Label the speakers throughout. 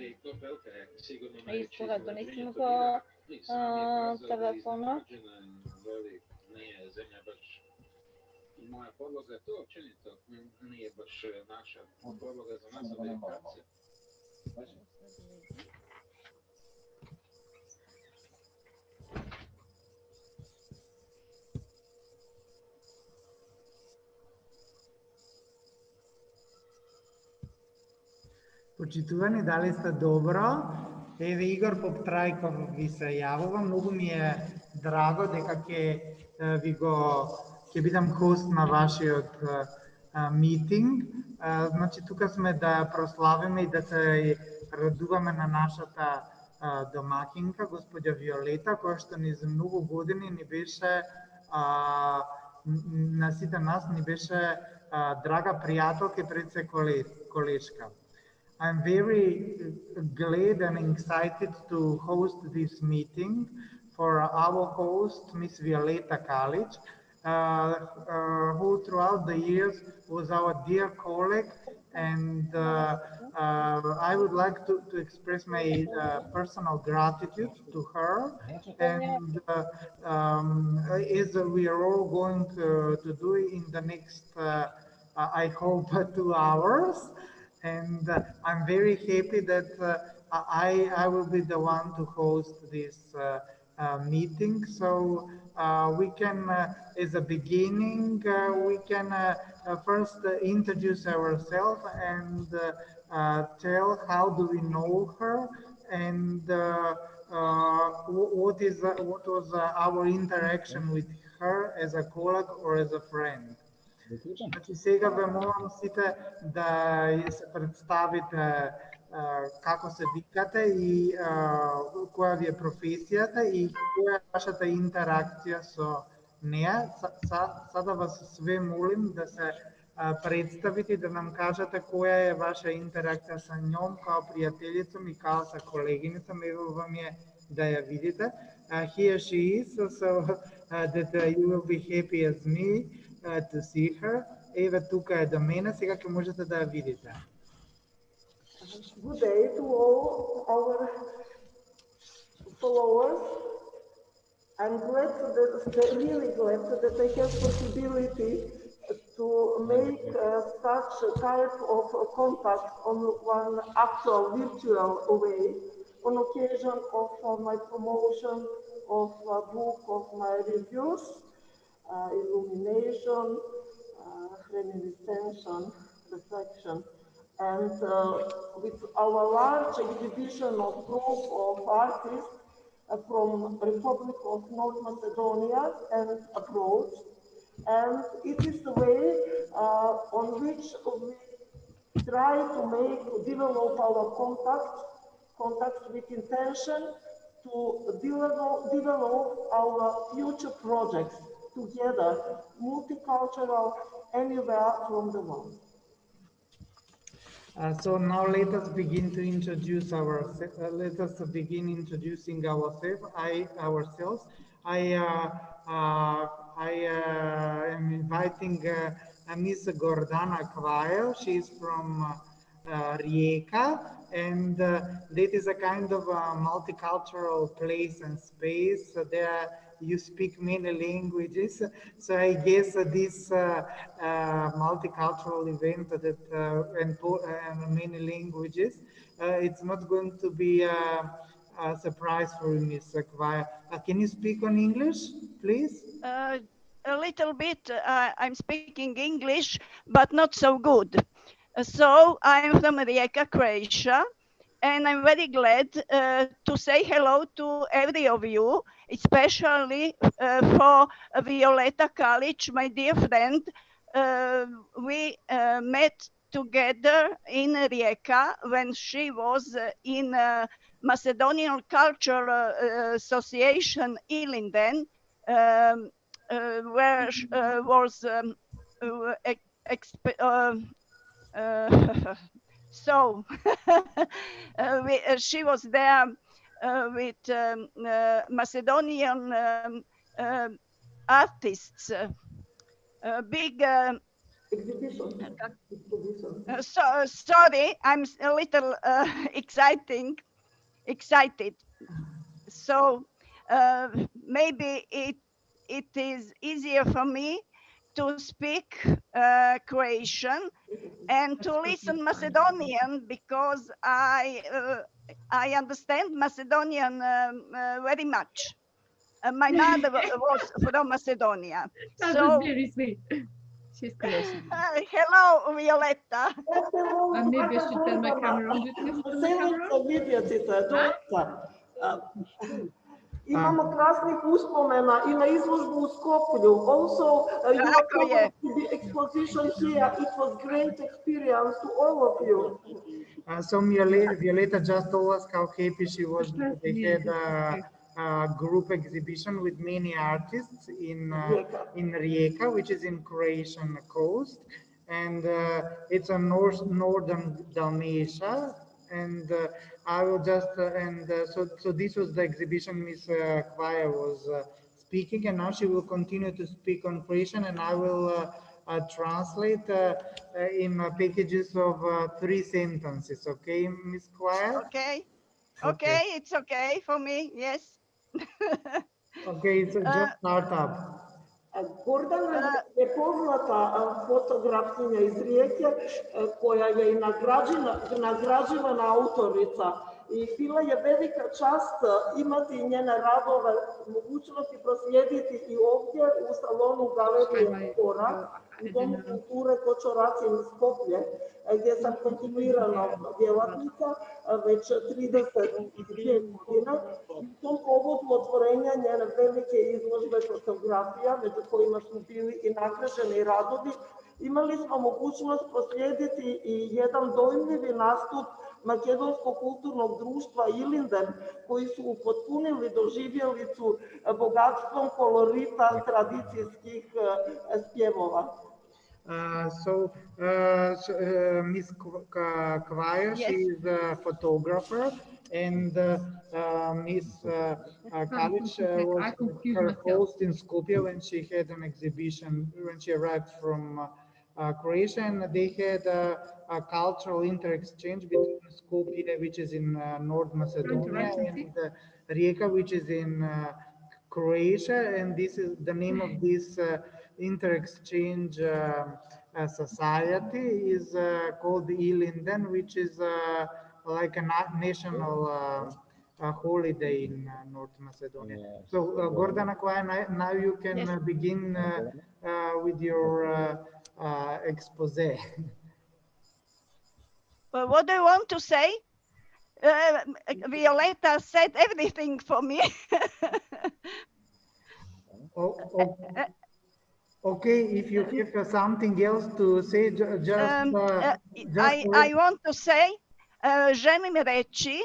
Speaker 1: Isto donesimo po telefonu.
Speaker 2: Moja podloga, to općenito nije baš naša podloga za nas Amerikanci.
Speaker 3: Почитувани, дали сте добро? Еве Игор Поптрайков ви се јавува. Многу ми е драго дека ќе бидам хост на вашиот митинг. Значи, тука сме да прославиме и да се радуваме на нашата домакинка, господја Виолета, која што ни за многу години ни беше, на сите нас ни беше драга пријателка и пред се колешка. I'm very glad and excited to host this meeting for our host, Miss Violeta Kalich, who throughout the years was our dear colleague, and I would like to express my personal gratitude to her, and as we are all going to do in the next, I hope, 2 hours. And I'm very happy that I will be the one to host this meeting. So we can, as a beginning, we can first introduce ourselves and tell how do we know her and what was our interaction with her as a colleague or as a friend. Значи, сега ве молам сите да се представите како се викате и која ви е професијата и која е вашата интеракција со неа. Сада вас све молим да се представите и да нам кажете која е ваша интеракција со њом као пријателицом и као со колегиницом. Ево вам е да ја видите. Here she is, so that you will be happy as me to see her. Еве тука е до мене, сега ќе можете да ја видите.
Speaker 4: Good day to all our followers. I'm really glad that I have possibility to make such a type of contact on one actual virtual way on occasion of my promotion of a book of my reviews, Illumination, Reminiscences, Reflection. And with our large exhibition of group of artists from Republic of North Macedonia and abroad. And it is the way on which we try to develop our contact with intention to develop our future projects together, multicultural, anywhere from the world.
Speaker 3: So now let us begin to introduce ourselves. Let us begin introducing ourselves. I am inviting Miss Gordana Kvajo. She is from Ljerka, and that is a kind of a multicultural place and space. There you speak many languages, so I guess this multicultural event that and many languages, it's not going to be a surprise for Ms. Kvajo. Can you speak on English, please?
Speaker 5: A little bit. I'm speaking English, but not so good. So I'm from Ljerka, Croatia, and I'm very glad to say hello to every of you, especially for Violeta Kalich, my dear friend. We met together in Ljerka when she was in Macedonian Cultural Association Ilinden, where was so she was there with Macedonian artists, big
Speaker 4: exhibition.
Speaker 5: Sorry, I'm a little excited. So maybe it is easier for me to speak Croatian and to listen Macedonian because I understand Macedonian very much. My mother was from Macedonia.
Speaker 6: That
Speaker 5: So,
Speaker 6: was very sweet. She's Croatian.
Speaker 5: Hello, Violeta.
Speaker 6: Maybe I should turn my camera on.
Speaker 4: Imamo krasnih uspomena i na izložbu u Skoplju. Also, you are going to the exposition here. It was great experience to all of you.
Speaker 3: So Violeta just told us how happy she was. They had a group exhibition with many artists in Rijeka, which is in Croatian coast, and it's a northern Dalmatia. And I will just so this was the exhibition Miss Kvaja was speaking, and now she will continue to speak on Croatian, and I will translate in packages of 3 sentences. Okay, Miss Kvaja?
Speaker 5: Okay, it's okay for me. Yes.
Speaker 3: Okay, so just start up.
Speaker 4: Gordana je poznata fotografkinja iz Rijeke koja je i nagrađivana autorica i bila je velika čast imati njene radove, mogućnosti proslijediti i ovdje u salonu Galerije Kora u Domu kulture Kočoracin Skopje, gdje sam kontinuirano djelatnica već 32 godine. U tom povodu otvorenja njene velike izložbe fotografija, među kojima su bili i nagrađeni radovi, imali smo mogućnost proslijediti i jedan dojmljivi nastup Makedonskog kulturnog društva Ilinden, koji su upotpunili doživjelicu bogatstvom kolorita tradicijskih spjevova.
Speaker 3: Miss Kvaja, she is a photographer, and Miss Kalich was her host in Skopje when she had an exhibition, when she arrived from Croatia, and they had a cultural inter-exchange between Skopje, which is in North Macedonia, and Rijeka, which is in Croatia, and this is the name of this inter-exchange society is called Ilinden, which is like a national holiday in North Macedonia. Yes. So Gordana Kvaja, now you can begin with your expose.
Speaker 5: Well, what do you want to say? Violeta said everything for me.
Speaker 3: Okay, if you have something else to say,
Speaker 5: I want to say, želim reći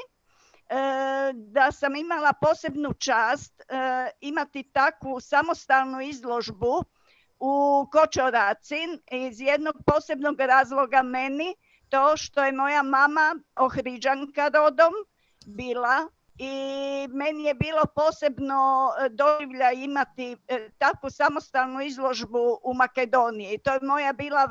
Speaker 5: da sam imala posebnu čast imati takvu samostalnu izložbu u Kočoracin iz jednog posebnog razloga meni, to što je moja mama Ohriđanka rodom bila i meni je bilo posebno doživljaj imati takvu samostalnu izložbu u Makedoniji. To je moja bila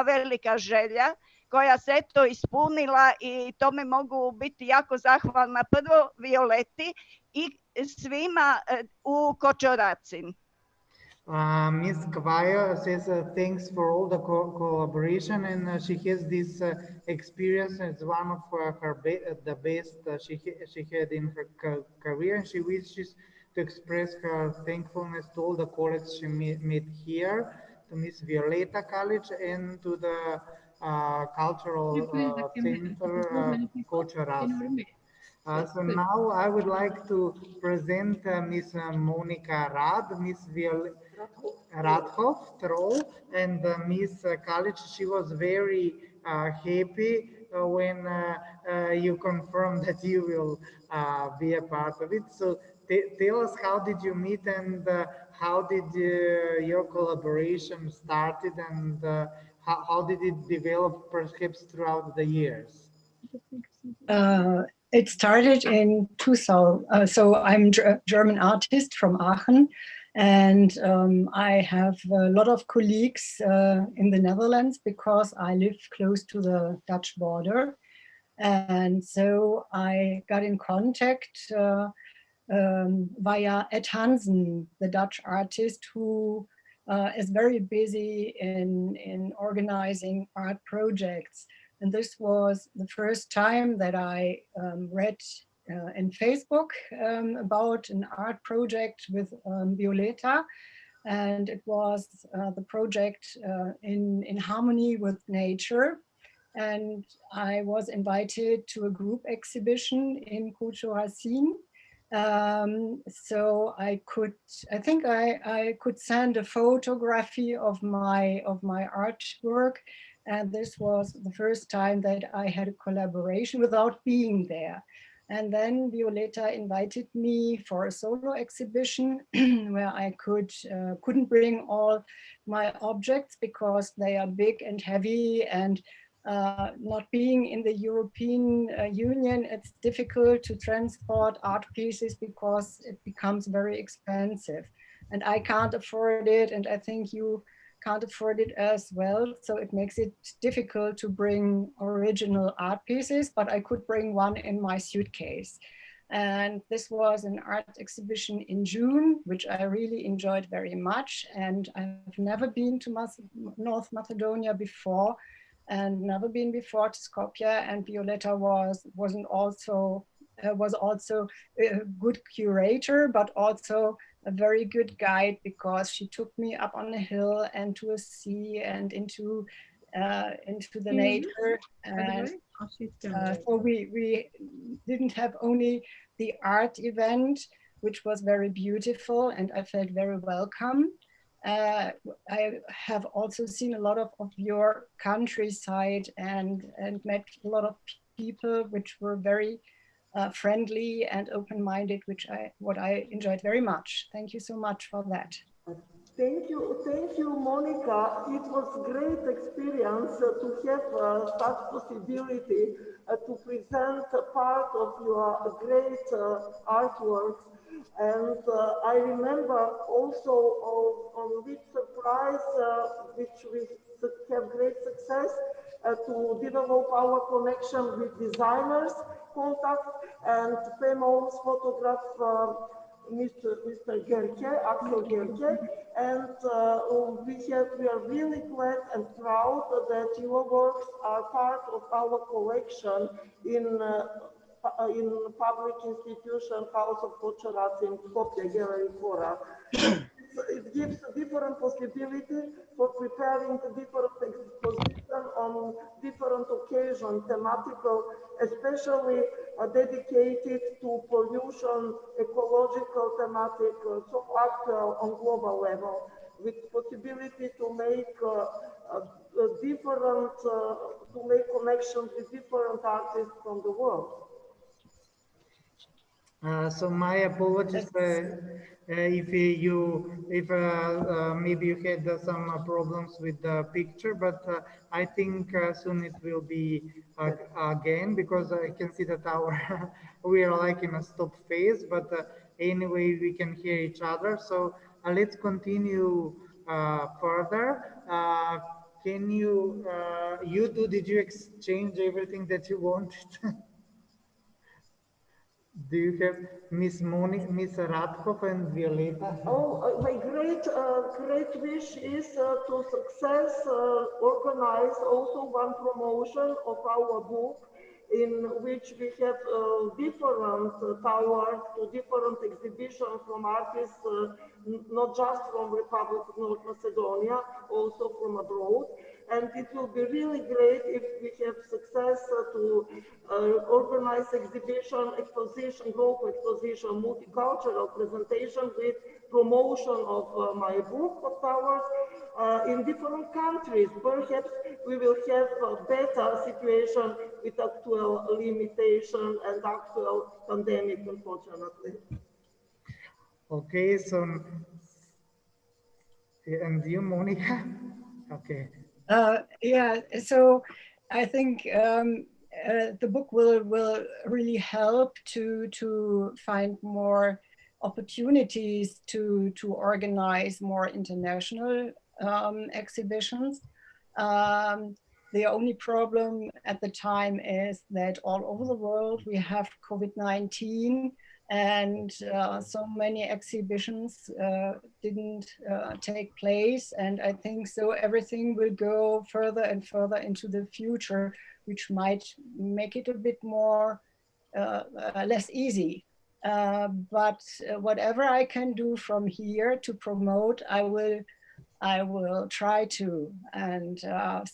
Speaker 5: velika želja koja se eto ispunila i tome mogu biti jako zahvalna prvo Violeti i svima u Kočoracin.
Speaker 3: Miss Kvaja says thanks for all the collaboration, and she has this experience as one of the best she had in her career, and she wishes to express her thankfulness to all the colleagues she met here, to Miss Violeta Kalich and to the cultural center Kočoracin. So now I would like to present Miss Monica Rad, Miss Radhoff Troll, and Miss Kalich. She was very happy when you confirmed that you will be a part of it. So tell us, how did you meet, and how did your collaboration started, and how did it develop perhaps throughout the years?
Speaker 7: It started in 2000. So I'm a German artist from Aachen, And I have a lot of colleagues in the Netherlands because I live close to the Dutch border. And so I got in contact via Ed Hansen, the Dutch artist who is very busy in organizing art projects. And this was the first time that I read in Facebook about an art project with Violeta. And it was the project in harmony with nature. And I was invited to a group exhibition in Racine. So I think I could send a photography of my artwork. And this was the first time that I had a collaboration without being there. And then Violeta invited me for a solo exhibition where I couldn't bring all my objects because they are big and heavy, and not being in the European Union, it's difficult to transport art pieces because it becomes very expensive. And I can't afford it, and I think you can't afford it as well. So it makes it difficult to bring original art pieces, but I could bring one in my suitcase. And this was an art exhibition in June, which I really enjoyed very much. And I've never been to North Macedonia before, and never been before to Skopje. And Violeta was also a good curator, but also a very good guide, because she took me up on a hill and to a sea and into the nature. And so we didn't have only the art event, which was very beautiful, and I felt very welcome. I have also seen a lot of your countryside and met a lot of people which were very friendly and open-minded, what I enjoyed very much. Thank you so much for that.
Speaker 4: Thank you, Monica. It was a great experience to have such possibility to present a part of your great artworks. And I remember also on which surprise, which we have great success to develop our connection with designers contact and famous photograph Mr. Ljerka, Axel Ljerka, and we are really glad and proud that your works are part of our collection in public institution House of Curators in Skopje Gallery Fora. It gives a different possibility for preparing different exposition on different occasions, thematical, especially dedicated to pollution, ecological thematic, so actual on global level, with possibility to make to make connections with different artists from the world.
Speaker 3: So my apologies if maybe you had some problems with the picture, but I think soon it will be again, because I can see that we are like in a stop phase, but anyway we can hear each other. So let's continue further. Can you did you exchange everything that you wanted? Do you have Miss Monica, Miss Radkov and Violeta?
Speaker 4: Oh, my great wish is to success organize also one promotion of our book, in which we have different towers to different exhibitions from artists, not just from Republic of North Macedonia, also from abroad. And it will be really great if we have success to organize exposition, global exposition, multicultural presentation with promotion of my book of towers in different countries. Perhaps we will have a better situation with actual limitation and actual pandemic, unfortunately.
Speaker 3: Okay, so, and you, Monica? Okay.
Speaker 7: Yeah, so I think the book will really help to find more opportunities to organize more international exhibitions. The only problem at the time is that all over the world we have COVID-19, and so many exhibitions didn't take place. And I think so everything will go further and further into the future, which might make it a bit more less easy. But whatever I can do from here to promote, I will try to. And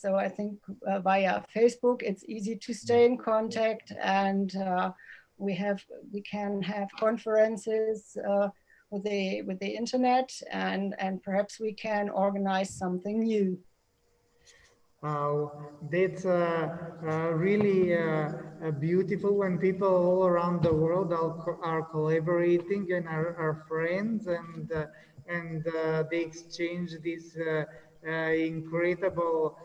Speaker 7: so I think via Facebook, it's easy to stay in contact, and we can have conferences with the internet, and perhaps we can organize something new.
Speaker 3: That's really beautiful when people all around the world are collaborating and are friends, and they exchange this incredible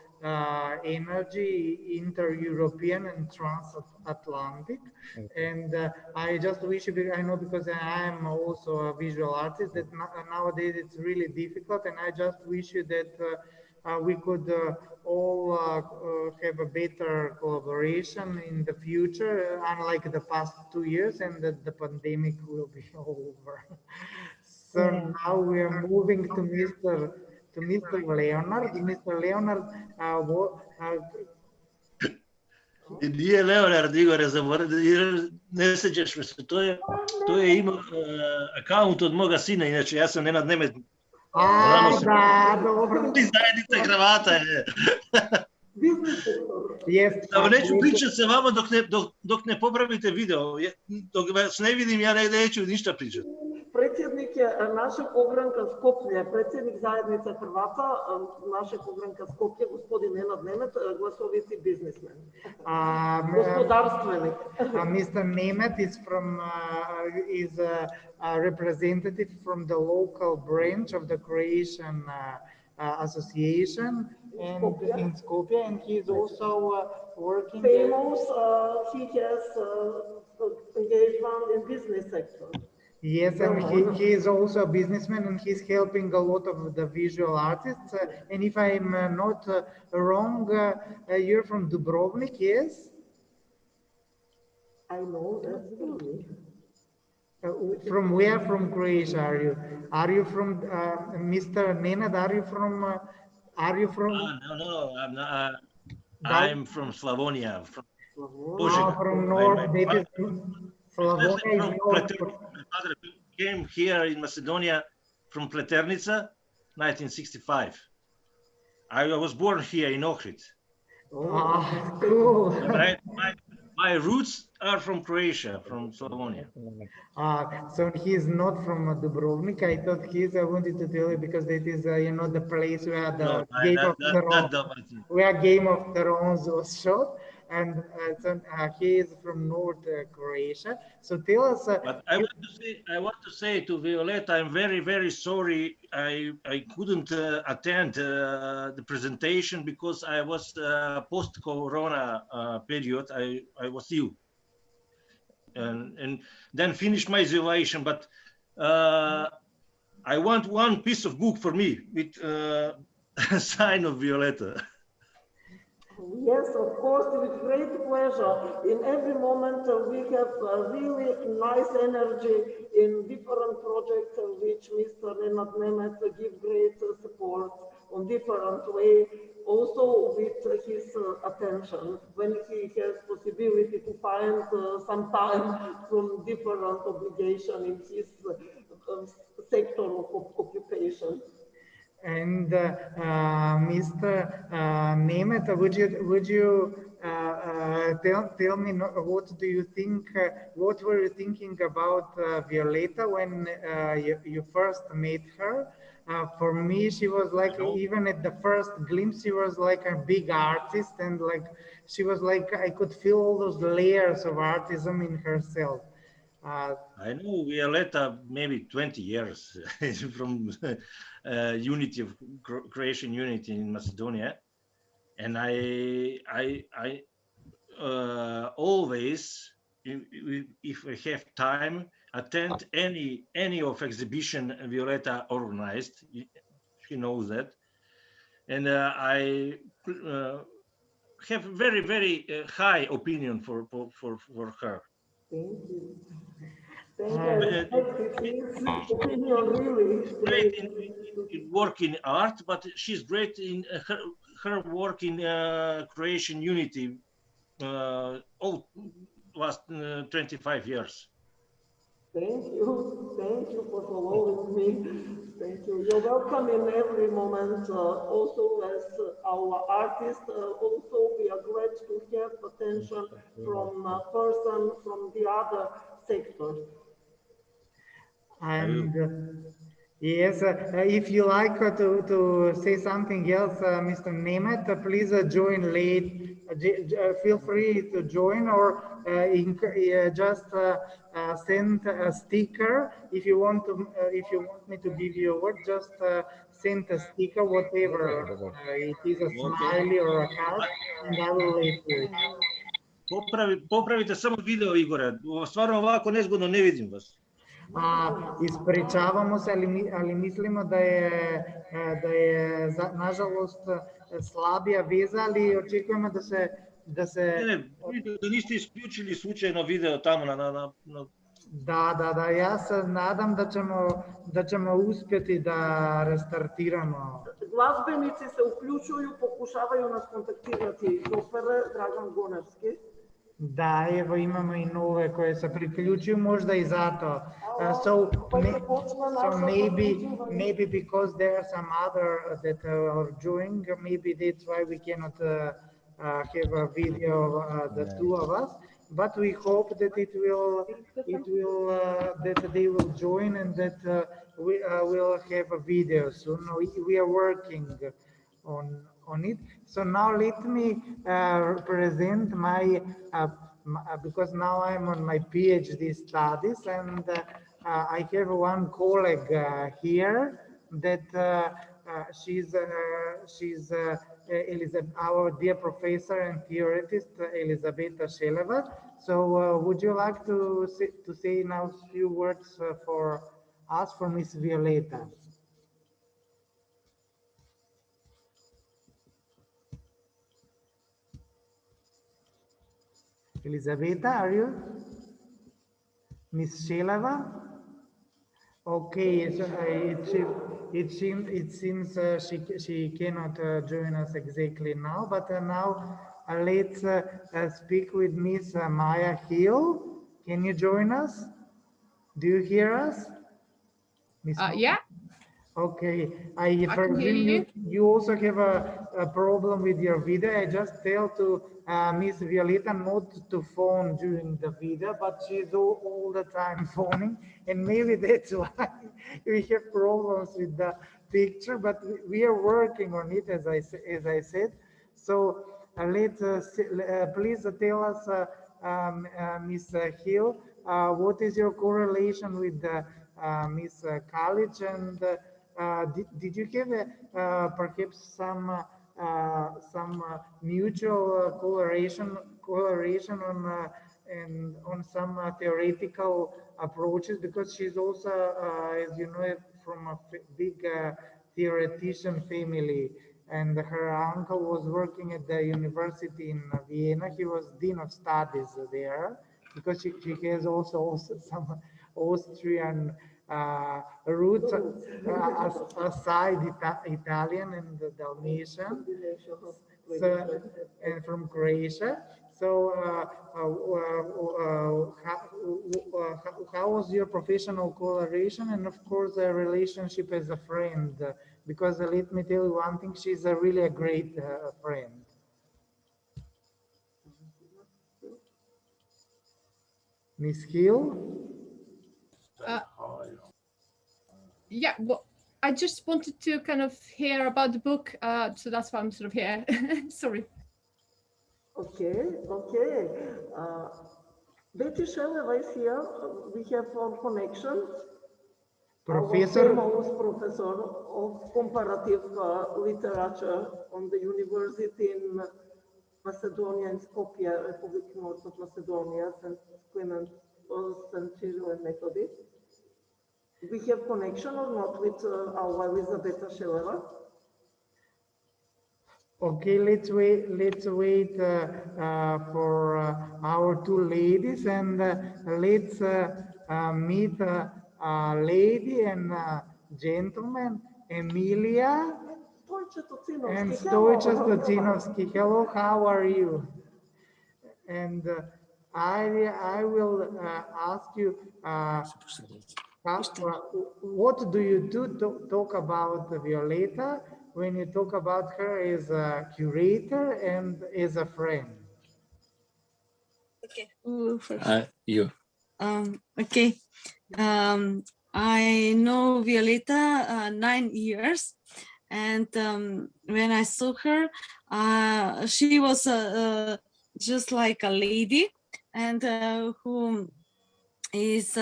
Speaker 3: energy, inter-European and transatlantic. And I just wish, I know because I am also a visual artist, that nowadays it's really difficult, and I just wish you that we could all have a better collaboration in the future, unlike the past 2 years, and that the pandemic will be over. So now we are moving to Mr. Leonard. Mr. Leonard,
Speaker 8: И nije Leonard Igore, ne sećaš me se, to je imao akaunt od moga sina, inače ja sam Nenad Nemec.
Speaker 3: da, dobro.
Speaker 8: Zajednica Hrvata je.
Speaker 3: Yes,
Speaker 8: neću pričati sa vama dok ne popravite video. Dok vas ne vidim, ja neću ništa pričati.
Speaker 4: Predsjednik je našeg ogranka Skopje, predsjednik zajednice Hrvata našeg ogranka Skopje, gospodin Nenad Nemec, glasoviti biznismen, gospodarstvenik.
Speaker 3: Mr. Nemeth is a representative from the local branch of the Croatian association in Skopje, and he is also working.
Speaker 4: Famous, he has engagement in business sector.
Speaker 3: Yes, and he is also a businessman, and he's helping a lot of the visual artists. And if I'm not wrong, you're from Dubrovnik, yes?
Speaker 4: I know that's true.
Speaker 3: From where from Croatia are you? Are you from Mr. Nenad? Are you from?
Speaker 8: No, I'm not. I'm from Slavonia.
Speaker 3: From north. Slavonia is north.
Speaker 8: My father came here in Macedonia from Pleternica, 1965. I was born here in Ohrid.
Speaker 3: Oh, cool.
Speaker 8: My roots are from Croatia, from Slavonia.
Speaker 3: So he is not from Dubrovnik. I thought I wanted to tell you because that is, the place where the Game of Thrones was shot. And so he is from North Croatia. So tell us.
Speaker 8: But I want to say to Violeta, I'm very, very sorry. I couldn't attend the presentation because I was post-Corona period. I was ill, and then finished my isolation. But I want one piece of book for me with a sign of Violeta.
Speaker 4: Yes, of course, with great pleasure. In every moment, we have really nice energy in different projects, which Mr. Nenad Nemec give great support on different way. Also with his attention, when he has possibility to find some time from different obligation in his sector of occupation.
Speaker 3: And Mr. Nemeth, would you tell me what do you think? What were you thinking about Violeta when you first met her? For me, she was like, even at the first glimpse, she was like a big artist, and like she was like, I could feel all those layers of artism in herself.
Speaker 8: I know Violeta maybe 20 years from unity of Croatian unity in Macedonia, and I always, if I have time, attend any of exhibition Violeta organized. She knows that, and I have very high opinion for her.
Speaker 4: Thank you. Thank you. His opinion really
Speaker 8: Great in work in art, but she's great in her work in Croatian unity all last 25 years.
Speaker 4: Thank you for following me. Thank you. You're welcome in every moment. Also, as our artist, also we are glad to have attention from a person from the other sectors.
Speaker 3: And yes, if you like to say something else, Mr. Nemeth, please join late. Feel free to join, or just send a sticker if you want to. If you want me to give you a word, just send a sticker, whatever it is, a smiley or a heart, and I will let you.
Speaker 8: Popravite samo video, Igore. Stvarno ovako nezgodno ne vidim vas.
Speaker 3: Ispričavamo se, ali mislimo da je nažalost slabija veza, ali očekujemo da se...
Speaker 8: Da niste isključili slučajno video tamo na...
Speaker 3: Da, ja se nadam da ćemo uspjeti da restartiramo.
Speaker 4: Glazbenici se uključuju, pokušavaju nas kontaktirati do prve, Dragan Gonarski.
Speaker 3: Da, evo imamo i nove koje se priključuju, možda i zato. So maybe because there are some other that are joining, maybe that's why we cannot have a video of the two of us. But we hope that that they will join and that we will have a video soon. We are working on it. So now let me present my, because now I'm on my PhD studies, and I have one colleague here that she's our dear professor and theoretist, Elisabeta Šeleva. So would you like to say now a few words for us, for Miss Violeta? Elisabeta, are you? Miss Šeleva? Okay, so it seems she cannot join us exactly now, but now let's speak with Miss Maya Hill. Can you join us? Do you hear us?
Speaker 6: Yeah.
Speaker 3: Okay, I presume you also have a problem with your video. I just tell to Miss Violeta not to phone during the video, but she's all the time phoning, and maybe that's why we have problems with the picture, but we are working on it, as I said. So please tell us, Miss Hill, what is your correlation with Miss Kalich, and did you have perhaps some mutual correlation on and on some theoretical approaches, because she's also, as you know, from a big theoretician family, and her uncle was working at the University in Vienna. He was Dean of Studies there, because she has also some Austrian roots aside Italian and Dalmatian, so, and from Croatia. So how was your professional collaboration, and of course a relationship as a friend? Because let me tell you one thing, she's really a great friend. Miss Hill?
Speaker 6: Yeah, well, I just wanted to kind of hear about the book, so that's why I'm sort of here. Sorry.
Speaker 4: Okay. Betty Šeleva is here. We have our connection.
Speaker 3: Professor?
Speaker 4: Famous professor of comparative literature on the University in Macedonia, in Skopje, Republic of North Macedonia, St. Clement St. Cyril and Methodius. We have connection or not with our Elizabeta Sheleva?
Speaker 3: Okay, let's wait for our two ladies, and let's meet a lady and gentleman, Emilia and Stoicha Stotinovsky. Hello, how are you? And I will ask you, what do you do to talk about Violeta when you talk about her as a curator and as a friend?
Speaker 9: Okay. You. Okay. I know Violeta 9 years, and when I saw her, she was just like a lady, and who is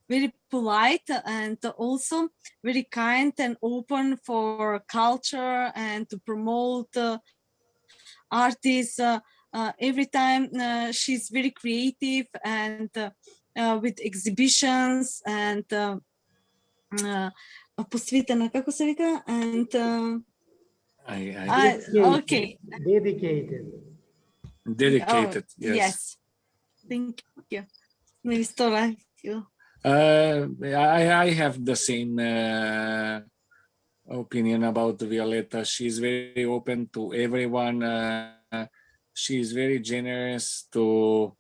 Speaker 9: very polite and also very kind and open for culture and to promote artists. Every time she's very creative and with exhibitions and посветена, како се вика? And okay.
Speaker 3: Dedicated.
Speaker 9: Yes. Thank you. Maybe
Speaker 10: I have the same opinion about Violeta. She's very open to everyone. She's very generous to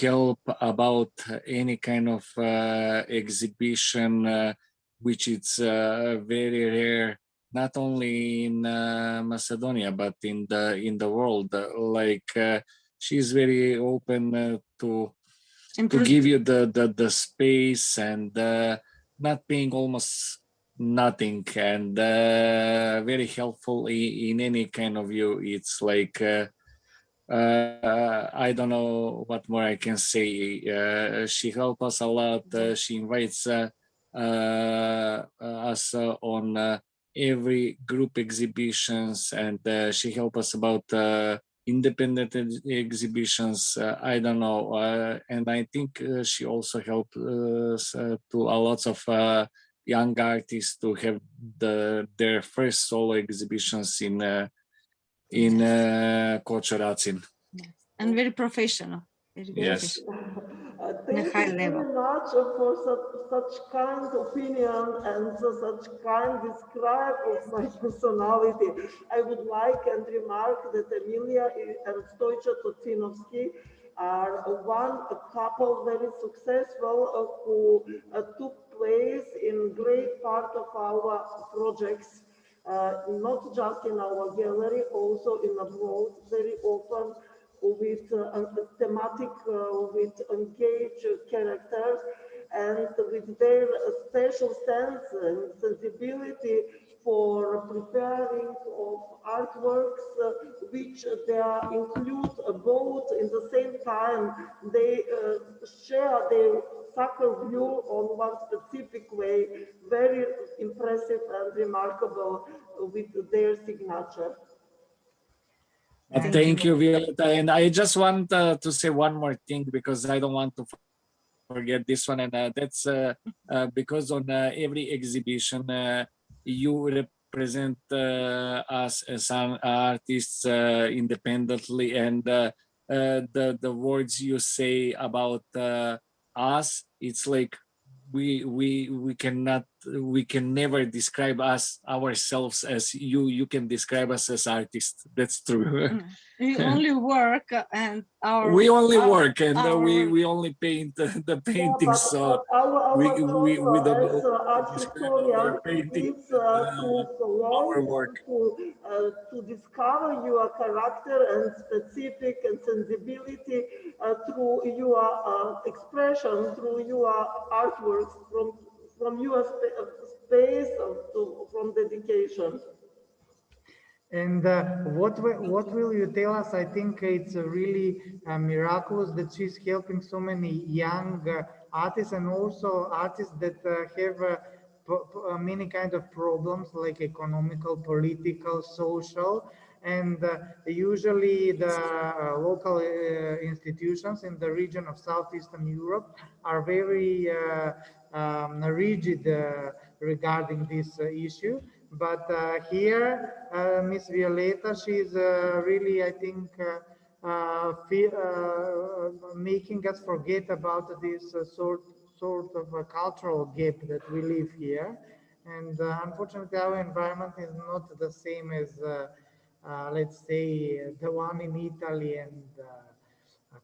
Speaker 10: help about any kind of exhibition, which is very rare, not only in Macedonia but in the world. She's very open to give you the space and not paying almost nothing, and very helpful in any kind of view. It's like I don't know what more I can say. She helped us a lot. She invites us on every group exhibitions, and she helped us about independent exhibitions. I don't know, and I think she also helped us to a lot of young artists to have their first solo exhibitions in Kočaracin.
Speaker 9: And very professional.
Speaker 10: Yes.
Speaker 4: Thank you very much for such kind opinion and such kind describe of my personality. I would like and remark that Emilia and Stoicha Tocinovsky are a couple very successful who took place in great part of our projects, not just in our gallery, also in abroad, very often with thematic, with engaged characters, and with their special sense and sensibility for preparing of artworks, which they include both in the same time. They share their soccer view on one specific way, very impressive and remarkable with their signature.
Speaker 10: Thank you, Violeta. And I just want to say one more thing, because I don't want to forget this one. And that's because on every exhibition, you represent us as artists independently. And the words you say about us, it's like we can never describe ourselves as you can describe us as artists. That's true.
Speaker 9: We only work and
Speaker 10: we only paint the paintings. So we don't know
Speaker 4: it's to promote, to discover your character and specific and sensibility through your expression, through your artworks, from your space, from dedication.
Speaker 3: And what will you tell us? I think it's really miraculous that she's helping so many young artists, and also artists that have many kind of problems like economical, political, social, and usually the local institutions in the region of Southeastern Europe are very rigid regarding this issue. But here, Miss Violeta, she's really, I think, making us forget about this sort of a cultural gap that we live here. And unfortunately, our environment is not the same as, let's say, the one in Italy and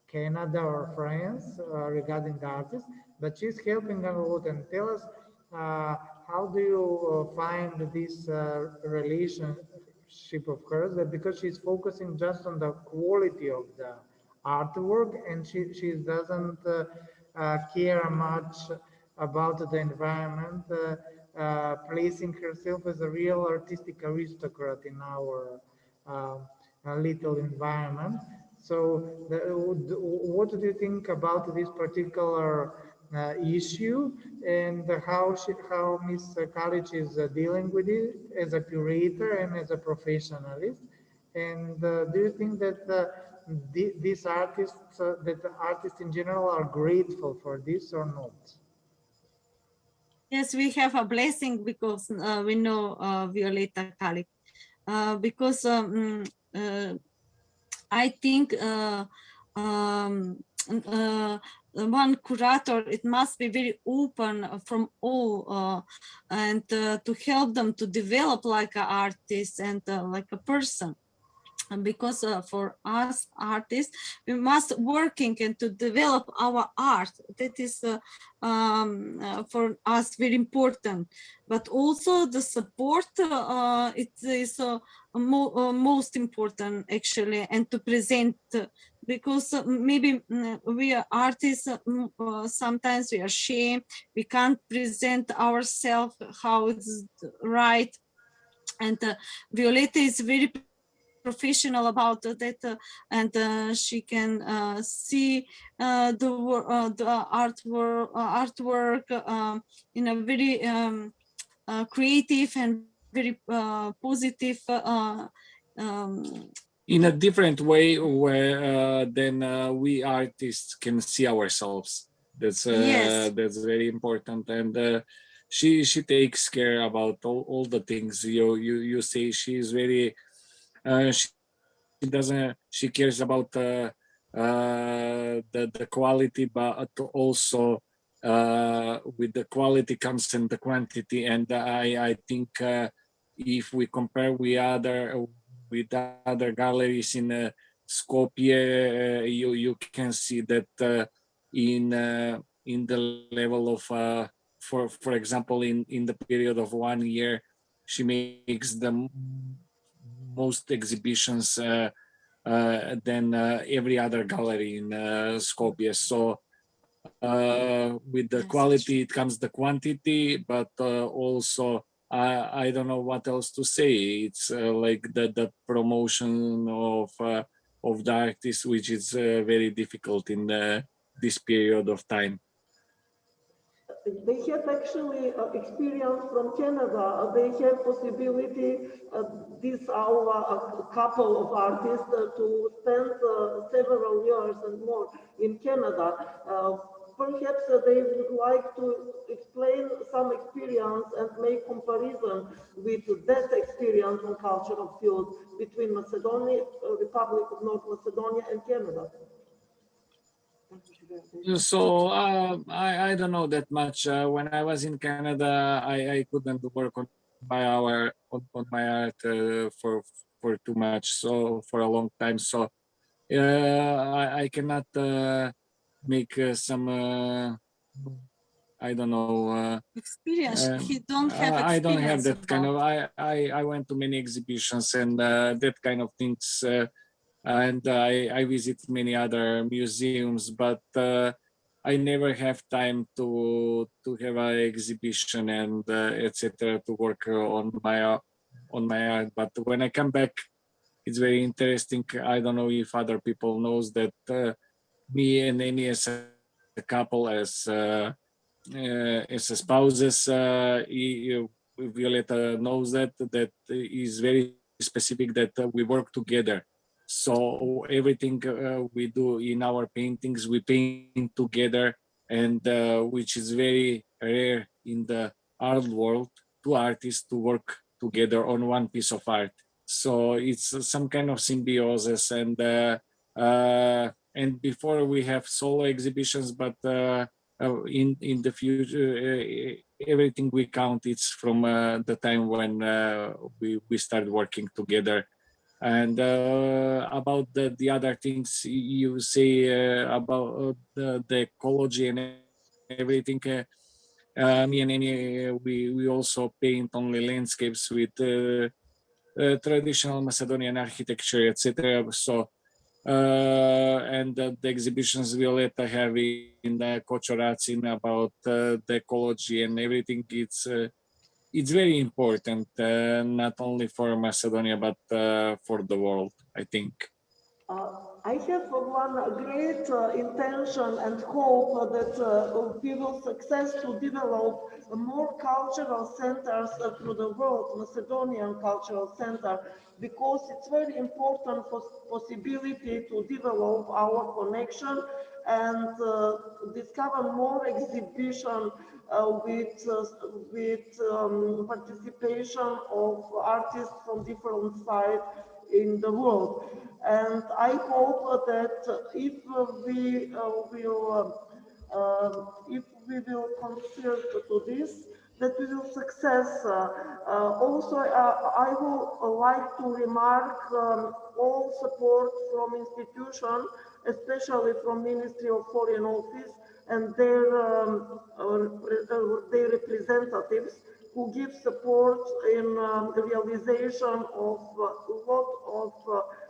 Speaker 3: Canada or France regarding the artists. But she's helping a lot. And tell us, how do you find this relationship of hers? Because she's focusing just on the quality of the artwork, and she doesn't care much about the environment, placing herself as a real artistic aristocrat in our little environment. So what do you think about this particular issue, and how Miss Kalich is dealing with it as a curator and as a professionalist? And do you think that these artists, that the artists in general are grateful for this or not?
Speaker 9: Yes, we have a blessing because we know Violeta Kalich. Because I think one curator, it must be very open from all and to help them to develop like an artist and like a person. And because for us artists, we must working and to develop our art. That is for us very important. But also the support, it is most important actually, and to present, because maybe we are artists, sometimes we are ashamed, we can't present ourselves how it's right. And Violeta is very professional about that, and she can see the artwork in a very creative and very positive
Speaker 10: in a different way, where then we artists can see ourselves. That's
Speaker 9: Yes.
Speaker 10: That's very important. And she takes care about all the things you say. She's very she cares about the quality, but also with the quality comes in the quantity. And I think if we compare with other galleries in Skopje, you can see that in the level of for example, in the period of 1 year, she makes the most exhibitions than every other gallery in Skopje. So with the quality, it comes the quantity, but also I don't know what else to say. It's like the promotion of the artist, which is very difficult in this period of time.
Speaker 4: They have actually experience from Canada. They have possibility, this our couple of artists, to spend several years and more in Canada. Perhaps they would like to explain some experience and make comparison with that experience in cultural field between Macedonia, Republic of North Macedonia, and Canada.
Speaker 10: So I don't know that much. When I was in Canada, I couldn't work on my art for too much, so for a long time. So I cannot make some I don't know
Speaker 9: experience. He don't have experience.
Speaker 10: I don't have that kind of. I went to many exhibitions and that kind of things. And I visit many other museums, but I never have time to have an exhibition and etc. to work on my art. But when I come back, it's very interesting. I don't know if other people knows that me and Amy as a couple, as a spouses, Violeta knows that is very specific that we work together. So everything we do in our paintings, we paint together, and which is very rare in the art world, two artists to work together on one piece of art. So it's some kind of symbiosis, and before we have solo exhibitions, but in the future, everything we count it's from the time when we started working together. And about the other things you say about the ecology and everything, me and Eni, we also paint only landscapes with traditional Macedonian architecture, etc. So and the exhibitions Violeta have in the Kočoracin about the ecology and everything, it's very important, not only for Macedonia, but for the world, I think.
Speaker 4: I have one great intention and hope that we will success to develop more cultural centers through the world, Macedonian cultural center, because it's very important for possibility to develop our connection and discover more exhibition with participation of artists from different sides in the world. And I hope that if we will consider to this, that we will success. Also, I would like to remark all support from institution, especially from Ministry of Foreign Office and their representatives, who give support in the realization of a lot of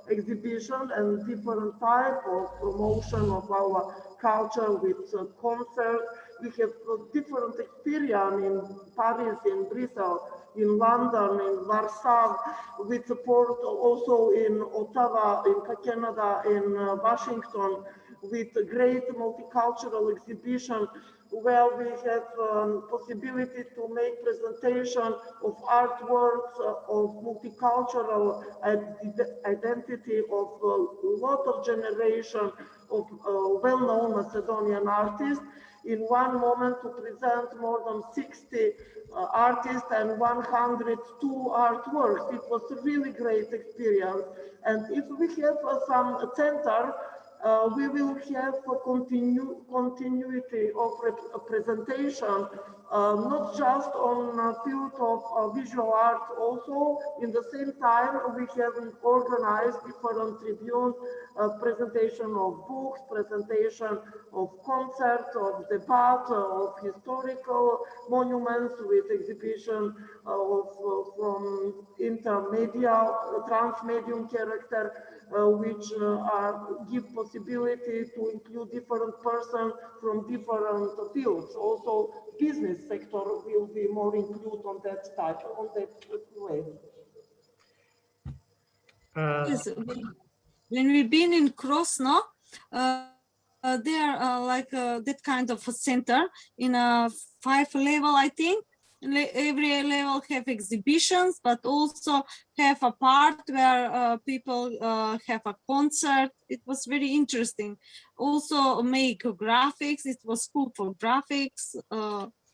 Speaker 4: exhibition and different type of promotion of our culture with concert. We have different experience in Paris, in Brussels, in London, in Warsaw, with support also in Ottawa, in Canada, in Washington, with great multicultural exhibition where we have possibility to make presentation of artworks of multicultural identity of a lot of generation of well-known Macedonian artists. In one moment to present more than 60 artists and 102 artworks. It was a really great experience. And if we have some center, we will have a continuity of presentation, not just on field of visual art. Also, in the same time, we have organized different tribunes, presentation of books, presentation of concerts, of debate, of historical monuments with exhibition from intermedia, transmedium character, which give possibility to include different persons from different fields. Also, business sector will be more included on that type, on that way.
Speaker 9: Yes, when we've been in Krosno, there like that kind of a center in a 5 level, I think. Every level have exhibitions, but also have a part where people have a concert. It was very interesting. Also make graphics. It was cool for graphics.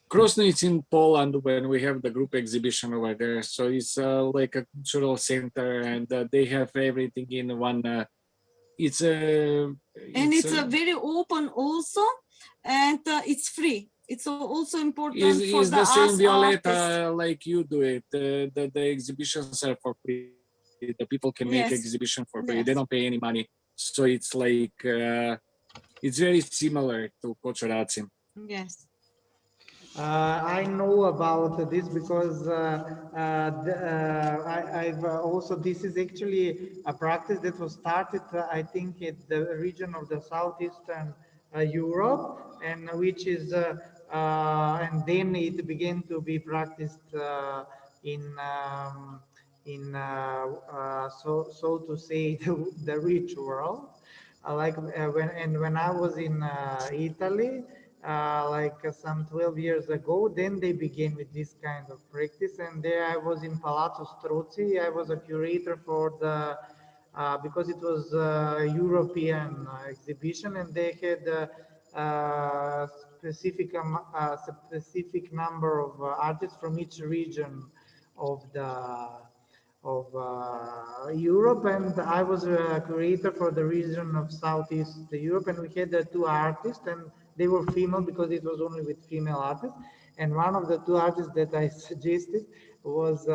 Speaker 10: Krosno is in Poland when we have the group exhibition over there. So it's like a cultural center, and they have everything in one. It's
Speaker 9: very open also, and it's free. It's also important for
Speaker 10: is the same Violeta
Speaker 9: artists.
Speaker 10: like you do it. The exhibitions are for free. The people can make exhibition for free. They don't pay any money. So it's like it's very similar to Kočoracin.
Speaker 9: Yes.
Speaker 3: I know about this because I've also, this is actually a practice that was started, I think, in the region of the Southeastern Europe, and which is, and then it began to be practiced so to say, the rich world. When I was in Italy, some 12 years ago. Then they began with this kind of practice, and there I was in Palazzo Strozzi. I was a curator for the because it was a European exhibition, and they had specific number of artists from each region of Europe, and I was a curator for the region of Southeast Europe, and we had two artists, and they were female because it was only with female artists. And one of the two artists that I suggested was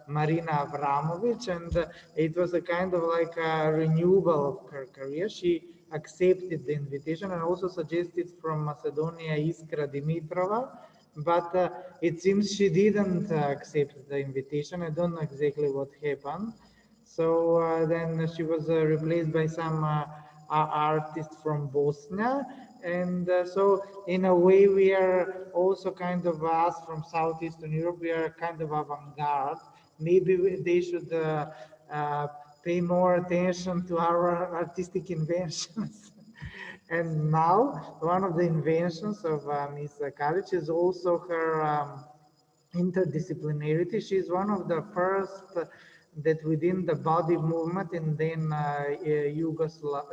Speaker 3: Marina Avramovic, and it was a kind of like a renewal of her career. She accepted the invitation, and also suggested from Macedonia Iskra Dimitrova, but it seems she didn't accept the invitation. I don't know exactly what happened. So then she was replaced by some artist from Bosnia. And so in a way, we are also kind of us from Southeastern Europe, we are kind of avant-garde. Maybe they should pay more attention to our artistic inventions. And now, one of the inventions of Ms. Kalich is also her interdisciplinarity. She's one of the first that within the body movement and then Yugoslav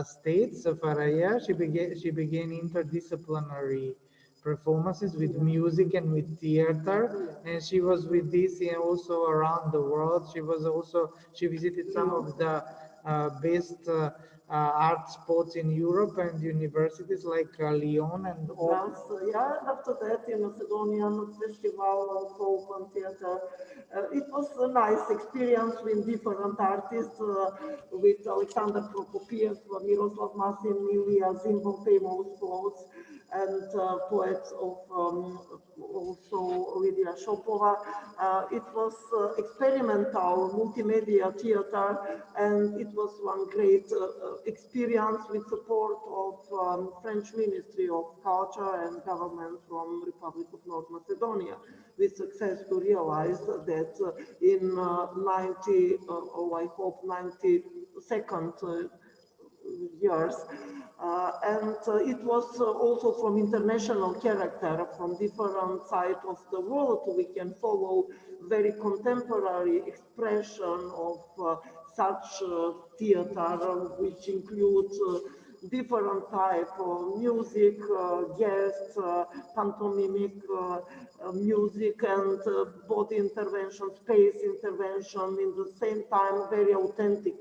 Speaker 3: states of Araya, she began interdisciplinary performances with music and with theater, and she was with this also around the world. She visited some of the best art spots in Europe and universities like Lyon and all.
Speaker 4: Yeah, after that in Macedonian Festival of Folk and Theatre. It was a nice experience with different artists, with Alexander Prokopiev, Miroslav Masin, Ilya Zimbel, famous poets, and poets of also Lydia Shopova. It was experimental multimedia theater, and it was one great experience with support of French Ministry of Culture and Government from Republic of North Macedonia. We successfully realized that in 92nd years, and it was also from international character, from different sides of the world. We can follow very contemporary expression of such theater, which includes different type of music, guests, pantomimic music, and body intervention, space intervention, in the same time very authentic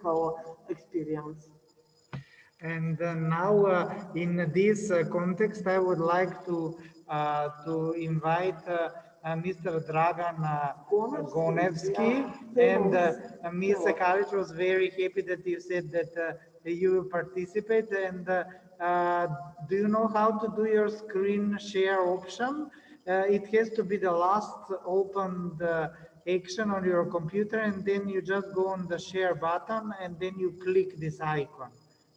Speaker 4: experience.
Speaker 3: And now, in this context, I would like to invite Mr. Dragan Gonevski, and Ms. Kalich was very happy that you said that you will participate. And do you know how to do your screen share option? It has to be the last opened action on your computer, and then you just go on the share button, and then you click this icon.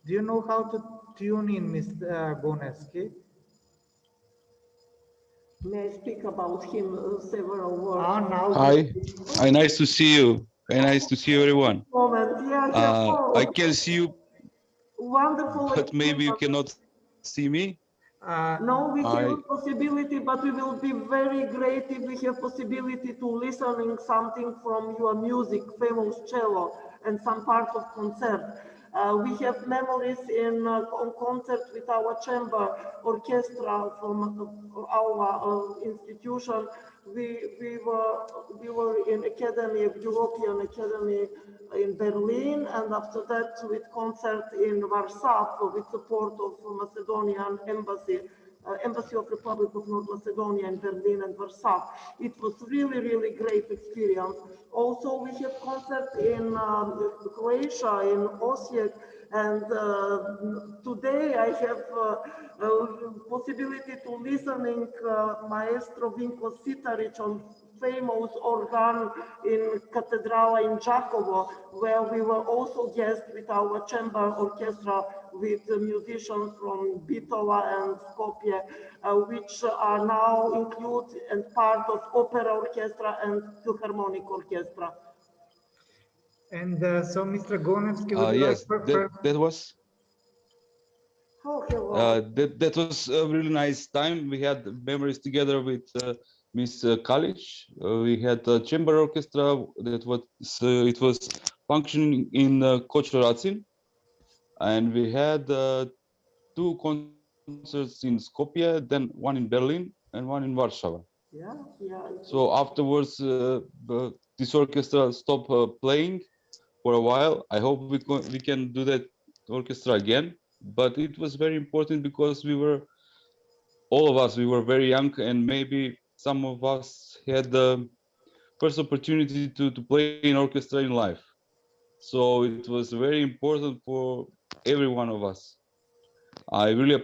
Speaker 3: Do you know how to tune in, Mr. Gonevski?
Speaker 4: May I speak about him several words?
Speaker 11: Hi, nice to see you. Very nice to see everyone.
Speaker 4: I
Speaker 11: can see you,
Speaker 4: wonderful,
Speaker 11: but maybe you cannot see me.
Speaker 4: No, we have possibility, but we will be very great if we have possibility to listening something from your music, famous cello, and some part of concert. We have memories on concert with our chamber orchestra from our institution. We were in Academy of European Academy in Berlin, and after that with concert in Warsaw with support of Macedonian Embassy. Embassy of Republic of North Macedonia in Berlin and Warsaw. It was really, really great experience. Also, we have concert in Croatia, in Osijek, and today I have possibility to listening Maestro Vinko Sitaric on famous organ in Cathedral in Đakovo, where we were also guests with our chamber orchestra with musicians from Bitova and Skopje, which are now included and part of opera orchestra and philharmonic orchestra.
Speaker 3: And so, Mr. Gonevski,
Speaker 11: yes, that was. That was a really nice time. We had memories together with Miss Kalich. We had a chamber orchestra that was it was functioning in Kočoracin, and we had 2 concerts in Skopje, then one in Berlin and one in Warsaw.
Speaker 4: Yeah, yeah.
Speaker 11: So afterwards, this orchestra stopped playing for a while. I hope we can do that orchestra again. But it was very important because all of us, we were very young, and maybe some of us had the first opportunity to play in orchestra in life. So it was very important for every one of us. I really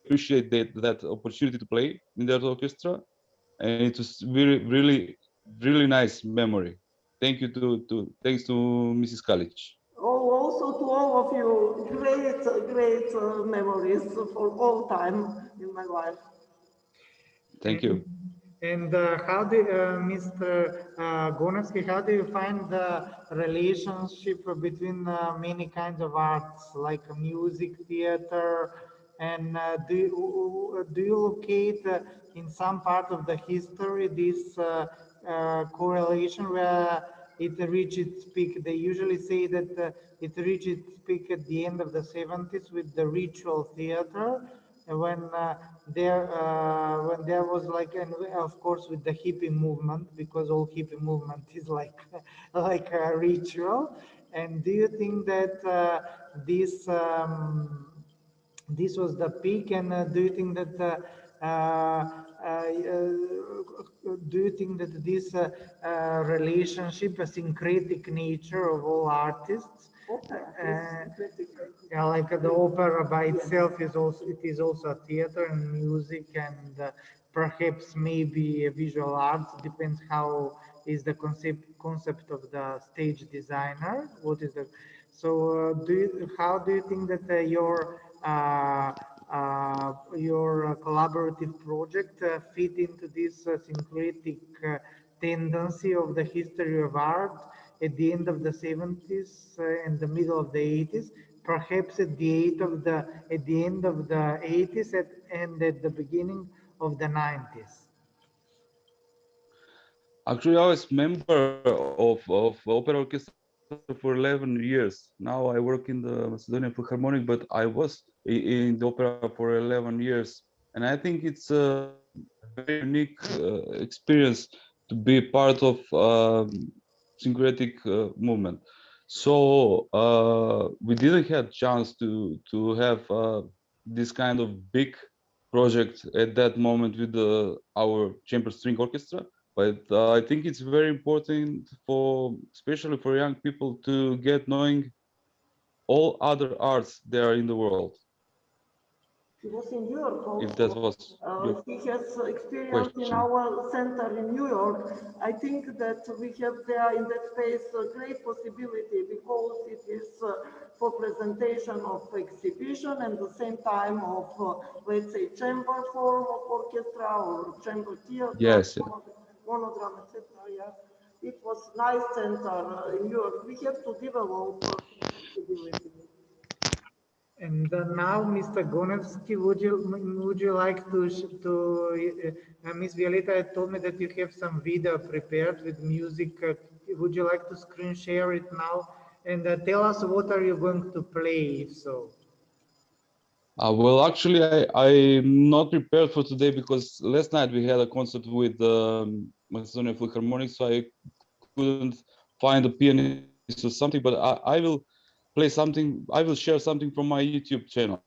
Speaker 11: appreciate that opportunity to play in that orchestra, and it was really nice memory. Thank you thanks to Mrs. Kalich.
Speaker 4: Oh, also to all of you, great memories for all time in my life.
Speaker 11: Thank you.
Speaker 3: And how do, Mr. Gonevsky, how do you find the relationship between many kinds of arts, like music, theater, and do you locate in some part of the history this correlation where it reached its peak? They usually say that it reached its peak at the end of the 70s with the ritual theater, when there was like, and of course with the hippie movement, because all hippie movement is like like a ritual. And do you think that this was the peak, and do you think that do you think that this relationship, a syncretic nature of all artists, yeah, like the opera by itself is also a theater and music, and perhaps maybe a visual arts, depends how is the concept of the stage designer. What is the so how do you think that your collaborative project fit into this syncretic tendency of the history of art at the end of the 70s and the middle of the 80s, perhaps at the end of the 80s and at the beginning of the 90s?
Speaker 11: Actually, I was member of opera orchestra for 11 years. Now I work in the Macedonian Philharmonic, but I was in the opera for 11 years. And I think it's a very unique experience to be part of syncretic movement. So we didn't have chance to have this kind of big project at that moment with our chamber string orchestra. But I think it's very important especially for young people, to get knowing all other arts there are in the world.
Speaker 4: He was in New York also.
Speaker 11: If that was
Speaker 4: he has experience
Speaker 11: question.
Speaker 4: in our center in New York. I think that we have there in that space a great possibility, because it is for presentation of exhibition and the same time of, let's say, chamber form of orchestra or chamber theater,
Speaker 11: yes,
Speaker 4: monogram, etc. Yeah. It was nice center in New York. We have to develop possibility.
Speaker 3: And now, Mr. Gonevsky, would you like to Miss Violeta told me that you have some video prepared with music. Would you like to screen share it now and tell us what are you going to play, if so?
Speaker 11: Well, actually, I'm not prepared for today, because last night we had a concert with Macedonian Philharmonic, so I couldn't find a pianist or something. But I will play something. I will share something from my YouTube channel.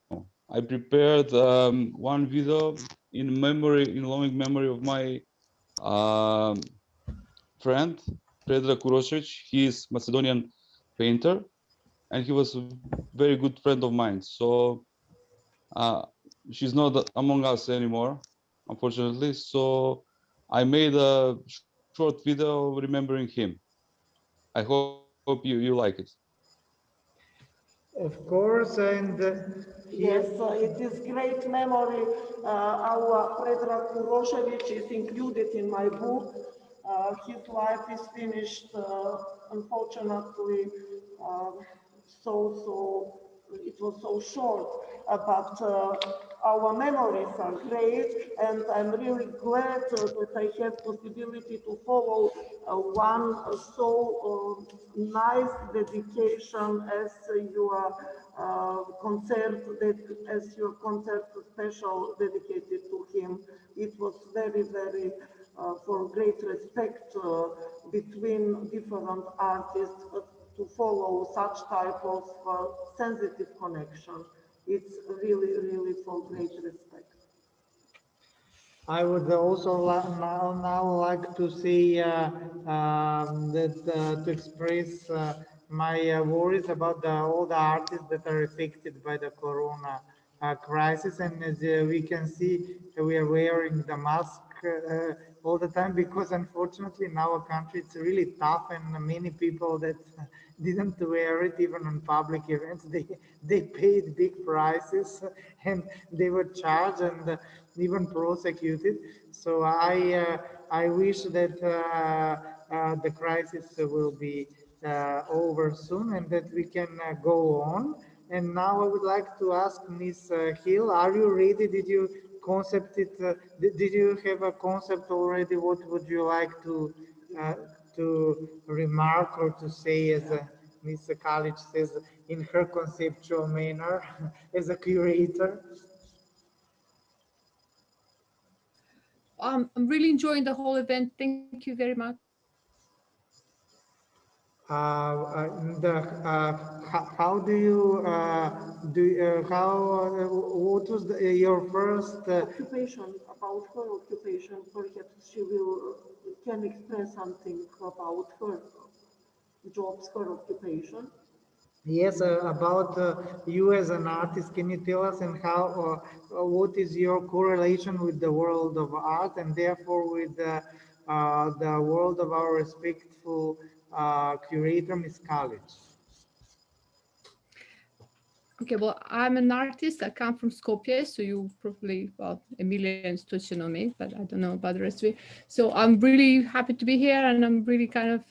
Speaker 11: I prepared one video in loving memory of my friend Predrag Urošević. He is Macedonian painter, and he was a very good friend of mine. So she's not among us anymore, unfortunately. So I made a short video remembering him. I hope you like it.
Speaker 3: Of course, and
Speaker 4: yes, it is great memory. Our Predrag Urošević is included in my book. His life is finished, unfortunately, so it was so short, but our memories are great, and I'm really glad that I have possibility to follow one so nice dedication as your concert, as your concert special dedicated to him. It was very, very for great respect between different artists to follow such type of sensitive connection. It's really, really for great respect.
Speaker 3: I would also now like to say to express my worries about all the artists that are affected by the corona crisis. And as we can see, we are wearing the mask all the time because unfortunately in our country it's really tough, and many people that didn't wear it even on public events, they paid big prices and they were charged and even prosecuted. So I wish that the crisis will be over soon and that we can go on. And now I would like to ask Ms. Hill, are you ready? Did you concept it? Did you have a concept already? What would you like to remark or to say, as Ms. Kalich says, in her conceptual manner as a curator?
Speaker 6: I'm really enjoying the whole event. Thank you very much.
Speaker 3: How do you what was your first
Speaker 4: occupation, about her occupation? Perhaps she will can express something about her jobs, her occupation.
Speaker 3: Yes, about you as an artist. Can you tell us and how what is your correlation with the world of art and therefore with the world of our respectful curator, Ms. Kalich?
Speaker 6: Okay, well, I'm an artist. I come from Skopje, so you probably, well, Emilia and Stocha know me, but I don't know about the rest of it. So I'm really happy to be here, and I'm really kind of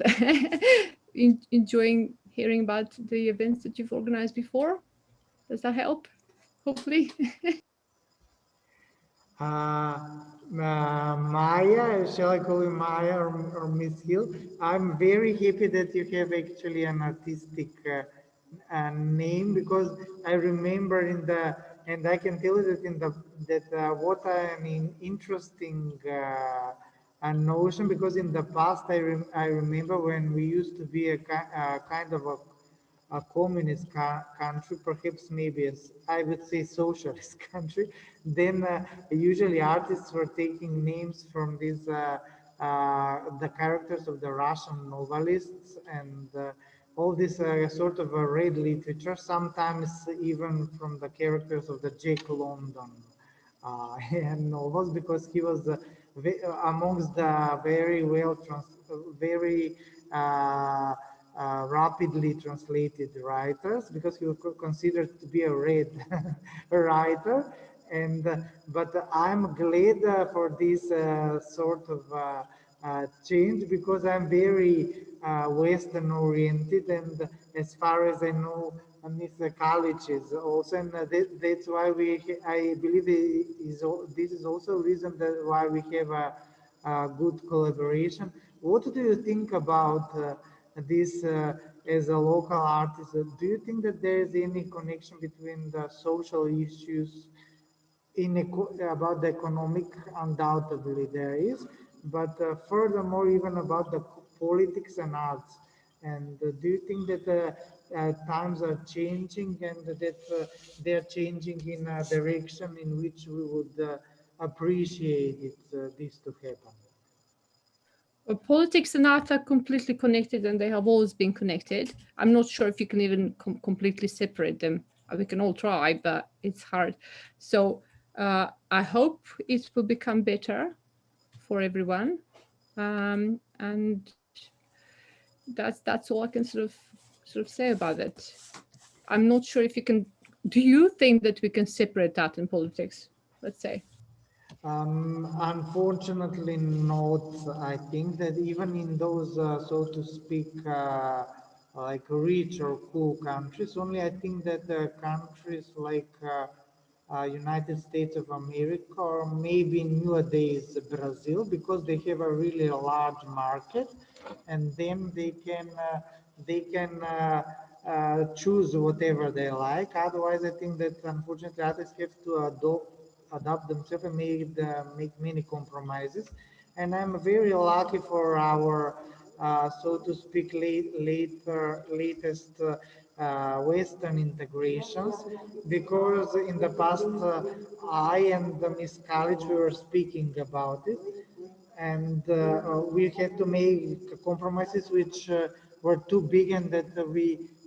Speaker 6: enjoying hearing about the events that you've organized before. Does that help? Hopefully.
Speaker 3: Maya, shall I call you Maya or Miss Hill? I'm very happy that you have actually an artistic name, because I remember in the, and I can tell you that in the, that what an interesting notion, because in the past I remember when we used to be a kind of a communist country, perhaps maybe as I would say socialist country, then usually artists were taking names from these the characters of the Russian novelists and all this sort of a red literature, sometimes even from the characters of the Jack London novels, because he was amongst the very well very rapidly translated writers, because he was considered to be a red writer. And but I'm glad for this sort of change, because I'm very Western oriented, and as far as I know, Ms. Kalich is also, and that's why I believe this is also a reason that why we have a good collaboration. What do you think about this as a local artist? Do you think that there is any connection between the social issues about the economic? Undoubtedly there is, but furthermore, even about the politics and arts. And do you think that times are changing, and that they're changing in a direction in which we would appreciate this to happen?
Speaker 6: Politics and art are completely connected, and they have always been connected. I'm not sure if you can even completely separate them. We can all try, but it's hard. So I hope it will become better for everyone, and that's all I can sort of say about it. I'm not sure if you can. Do you think that we can separate art and politics? Let's say.
Speaker 3: Unfortunately not. I think that even in those, so to speak, like rich or cool countries. Only I think that the countries like United States of America or maybe nowadays Brazil, because they have a really large market, and then they can choose whatever they like. Otherwise, I think that unfortunately artists have to adapt themselves and make many compromises. And I'm very lucky for our, so to speak, latest Western integrations, because in the past I and Miss Kalich we were speaking about it, and we had to make compromises which were too big and that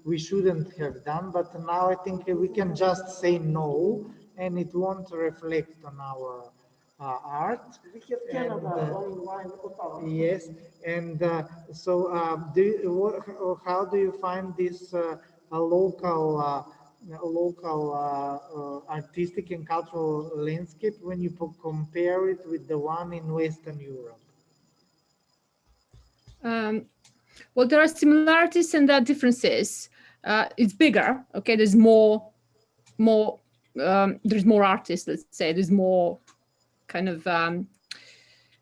Speaker 3: we shouldn't have done. But now I think we can just say no, and it won't reflect on our art.
Speaker 4: We have Canada online.
Speaker 3: Yes, and so how do you find this local artistic and cultural landscape when you compare it with the one in Western Europe?
Speaker 6: Well, there are similarities and there are differences. It's bigger. Okay, there's more. There's more artists. Let's say there's more kind of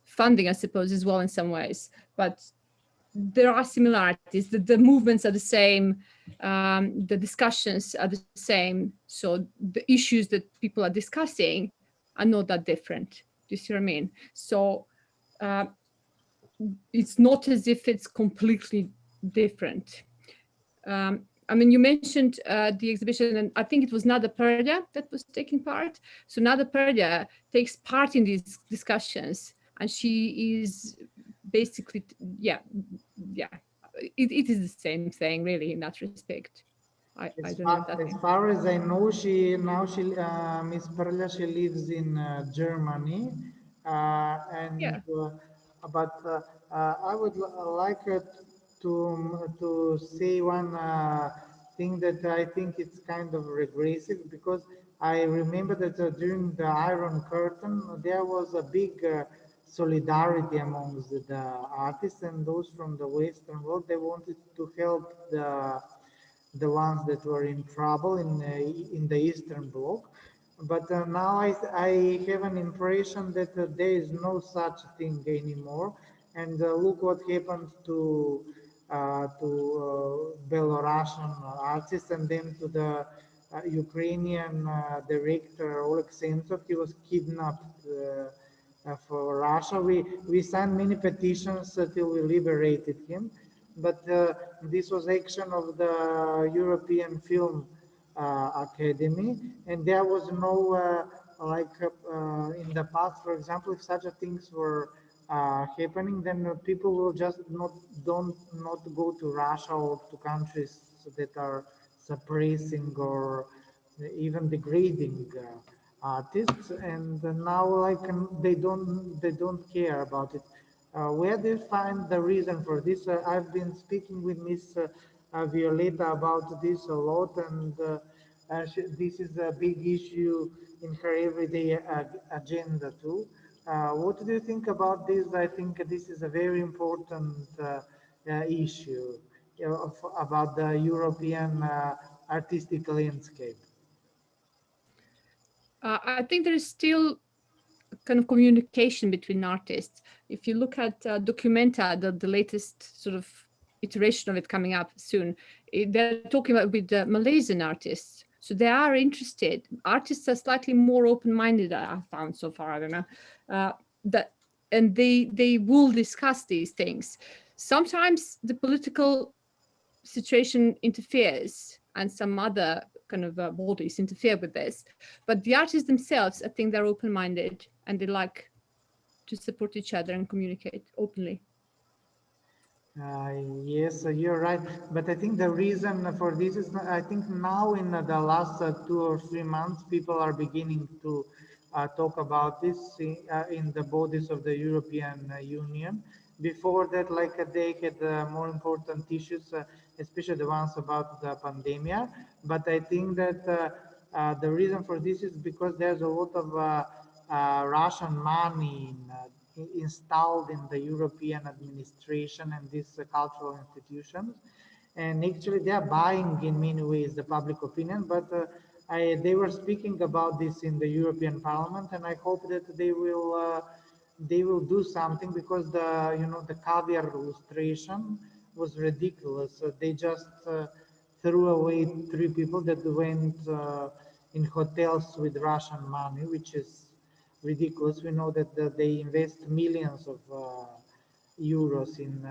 Speaker 6: funding, I suppose, as well in some ways. But there are similarities. The movements are the same. The discussions are the same. So the issues that people are discussing are not that different. Do you see what I mean? So it's not as if it's completely different. I mean, you mentioned the exhibition, and I think it was Nada Perda that was taking part. So Nada Perda takes part in these discussions, and she is basically, it is the same thing, really, in that respect. I don't know that.
Speaker 3: As far as I know, Miss Perla, she lives in Germany, but I would like to say one thing that I think it's kind of regressive, because I remember that during the Iron Curtain there was a big solidarity amongst the artists, and those from the Western world, they wanted to help the ones that were in trouble in the Eastern Bloc. But now I have an impression that there is no such thing anymore. And look what happened to Belarusian artists, and then to the Ukrainian director Oleg Sentsov. He was kidnapped for Russia. We signed many petitions till we liberated him. But this was action of the European Film Academy, and there was no in the past, for example, if such a things were happening, then people will just not go to Russia or to countries that are suppressing or even degrading artists, and now they don't care about it. Where do you find the reason for this? I've been speaking with Miss Violeta about this a lot, and this is a big issue in her everyday agenda too. What do you think about this? I think this is a very important issue about the European artistic landscape.
Speaker 6: I think there is still kind of communication between artists. If you look at Documenta, the latest sort of iteration of it coming up soon, they're talking about with the Malaysian artists. So they are interested. Artists are slightly more open-minded, I've found so far, I don't know. And they will discuss these things. Sometimes the political situation interferes and some other kind of bodies interfere with this. But the artists themselves, I think they're open-minded and they like to support each other and communicate openly.
Speaker 3: Yes, you're right. But I think the reason for this is, I think now in the last 2 or 3 months, people are beginning to talk about this in the bodies of the European Union. Before that, they had more important issues, especially the ones about the pandemic. But I think that the reason for this is because there's a lot of Russian money installed in the European administration and these cultural institutions. And actually they are buying in many ways the public opinion, but they were speaking about this in the European Parliament, and I hope that they will do something, because the caviar illustration was ridiculous. So they just threw away 3 people that went in hotels with Russian money, which is ridiculous. We know that they invest millions of euros in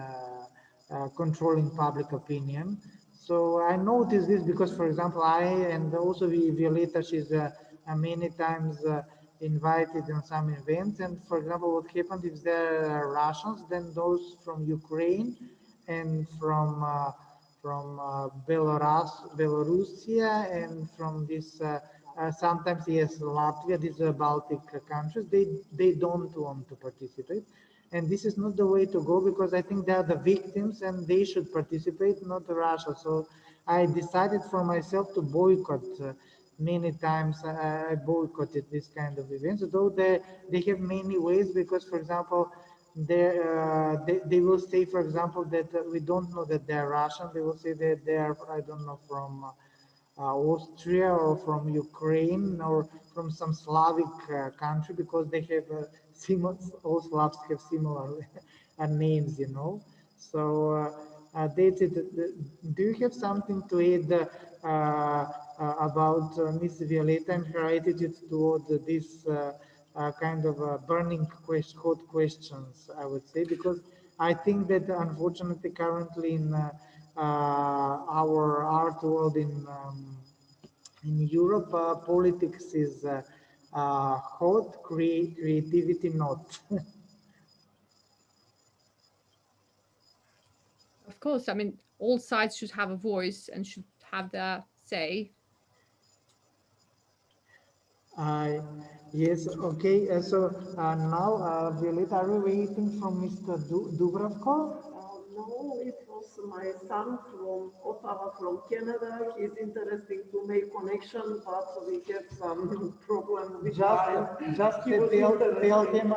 Speaker 3: controlling public opinion. So I noticed this because, for example, I and also Violeta, she's many times invited in some events. And for example, what happened if there are Russians, then those from Ukraine and from Belarusia and from this sometimes yes Latvia, these Baltic countries, they don't want to participate. And this is not the way to go, because I think they are the victims and they should participate, not Russia. So I decided for myself to boycott. Many times I boycotted this kind of events, though they have many ways, because, for example, they will say, for example, that we don't know that they are Russian. They will say that they are, I don't know, from Austria or from Ukraine or from some Slavic country, because they have similar, all Slavs have similar names, So that's it. Do you have something to add about Miss Violeta and her attitude toward this kind of burning hot questions, I would say, because I think that unfortunately currently in our art world in Europe, politics is hot, creativity not.
Speaker 6: Of course, I mean, all sides should have a voice and should have their say.
Speaker 3: Yes, okay. So now, Violeta, are we waiting from Mr. Dubravko?
Speaker 4: No, it was my son from Ottawa, from Canada. He's interested to make connection, but we have some problem with time.
Speaker 3: Just tell him,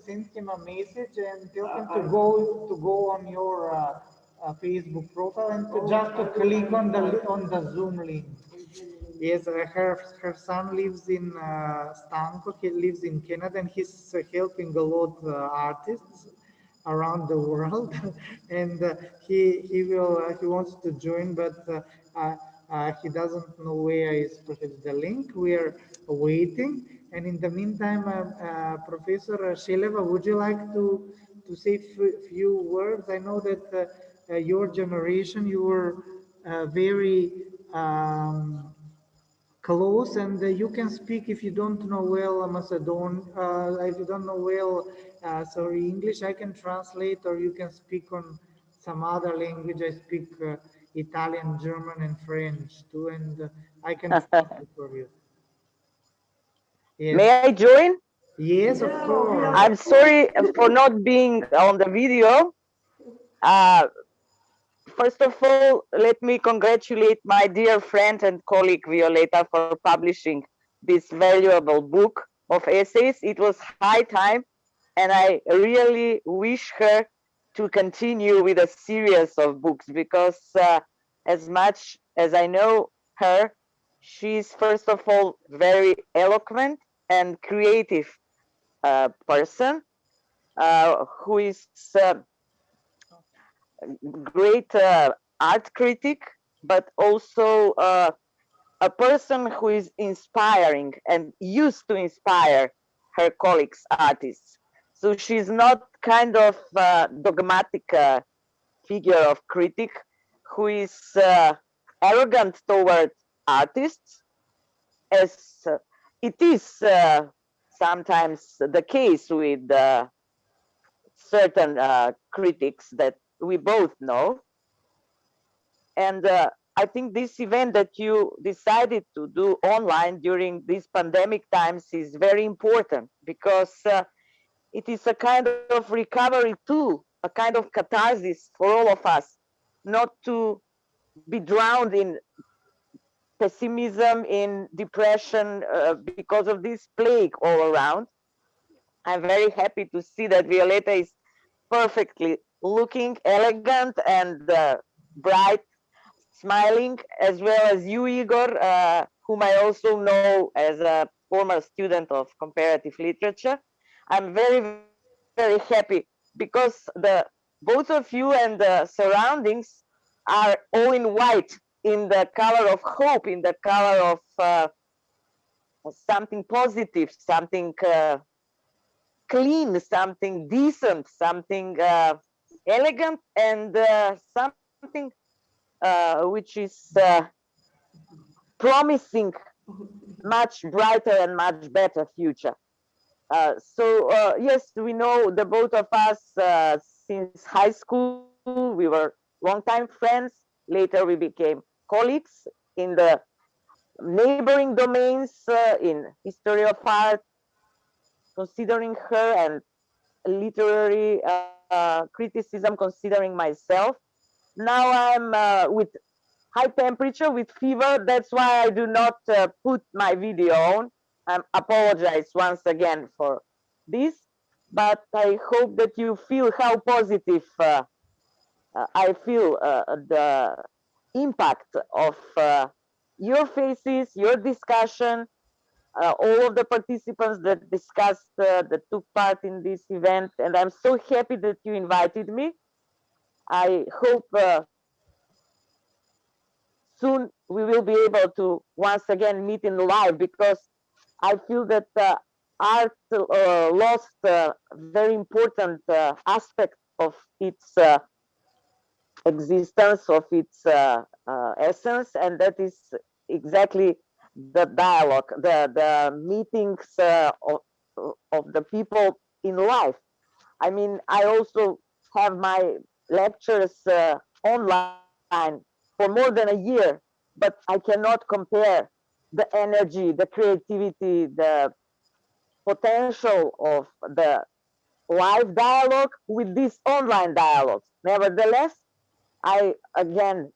Speaker 3: send him a message and tell him to go on your Facebook profile and just to click on the Zoom link. Yes, her son lives in Stanko. He lives in Canada, and he's helping a lot artists around the world. And he wants to join, but he doesn't know where is perhaps the link. We are waiting, and in the meantime, Professor Sheleva, would you like to say few words? I know that your generation, you were very close, and you can speak if you don't know well Macedon. If you don't know well, sorry, English, I can translate, or you can speak on some other language. I speak Italian, German, and French too, and I can translate for you.
Speaker 12: Yes. May I join?
Speaker 3: Yes, of course.
Speaker 12: I'm sorry for not being on the video. First of all, let me congratulate my dear friend and colleague Violeta for publishing this valuable book of essays. It was high time, and I really wish her to continue with a series of books, because as much as I know her, she's first of all very eloquent and creative person who is great art critic, but also a person who is inspiring and used to inspire her colleagues, artists. So she's not kind of dogmatic figure of critic who is arrogant toward artists, as it is sometimes the case with certain critics that we both know. And I think this event that you decided to do online during these pandemic times is very important, because it is a kind of recovery too, a kind of catharsis for all of us, not to be drowned in pessimism, in depression because of this plague all around. I'm very happy to see that Violeta is perfectly looking, elegant, and bright smiling, as well as you, Igor, whom I also know as a former student of comparative literature. I'm very, very happy because both of you and the surroundings are all in white, in the color of hope, in the color of something positive, something clean, something decent, something elegant, and something which is promising much brighter and much better future. So yes, we know the both of us since high school. We were longtime friends. Later, we became colleagues in the neighboring domains in history of art, considering her, and literary criticism, considering myself. Now I'm with high temperature, with fever. That's why I do not put my video on. I apologize once again for this, but I hope that you feel how positive I feel the impact of your faces, your discussion, all of the participants that discussed, that took part in this event. And I'm so happy that you invited me. I hope soon we will be able to once again meet in live, because I feel that art lost a very important aspect of its existence, of its essence, and that is exactly the dialogue, the meetings of the people in life. I mean, I also have my lectures online for more than a year, but I cannot compare the energy, the creativity, the potential of the live dialogue with these online dialogues. Nevertheless, I again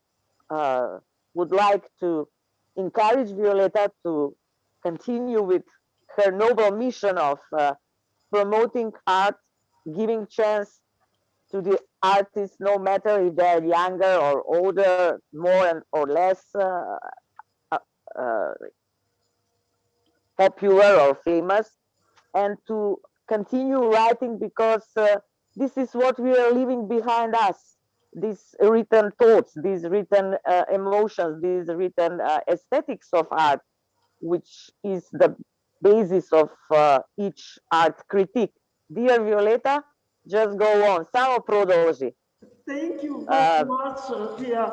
Speaker 12: would like to encourage Violeta to continue with her noble mission of promoting art, giving chance to the artists, no matter if they're younger or older, more or less popular or famous, and to continue writing, because this is what we are leaving behind us. These written thoughts, these written emotions, these written aesthetics of art, which is the basis of each art critique. Dear Violeta, just go on. Samo продолжи.
Speaker 4: Thank you very much, dear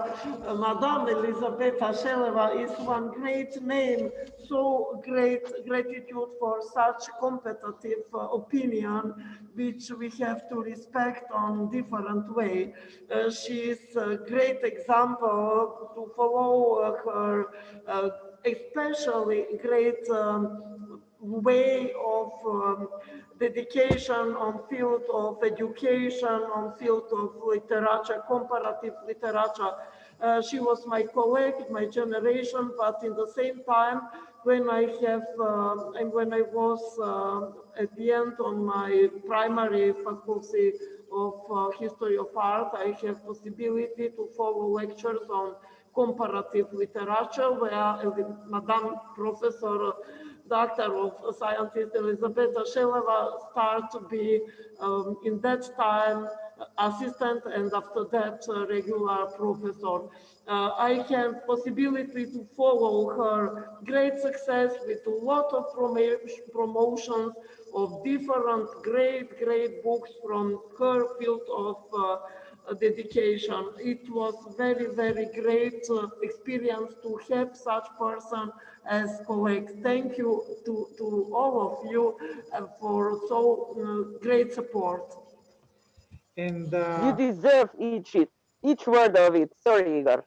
Speaker 4: Madame Elisabeta Sheleva. Is one great name, so great gratitude for such competitive opinion, which we have to respect on different way. She is a great example to follow her, especially great way of dedication on field of education, on field of literature, comparative literature. She was my colleague, my generation, but in the same time, when I have and when I was at the end on my primary faculty of history of art, I have possibility to follow lectures on comparative literature, where Madame Professor Doctor of Scientist Elisabeta Sheleva started to be in that time assistant, and after that regular professor. I have possibility to follow her great success with a lot of promotions of different great books from her field of dedication. It was very great experience to have such person as colleagues. Thank you to all of you for so great support.
Speaker 3: And
Speaker 12: you deserve each word of it. Sorry, Igor.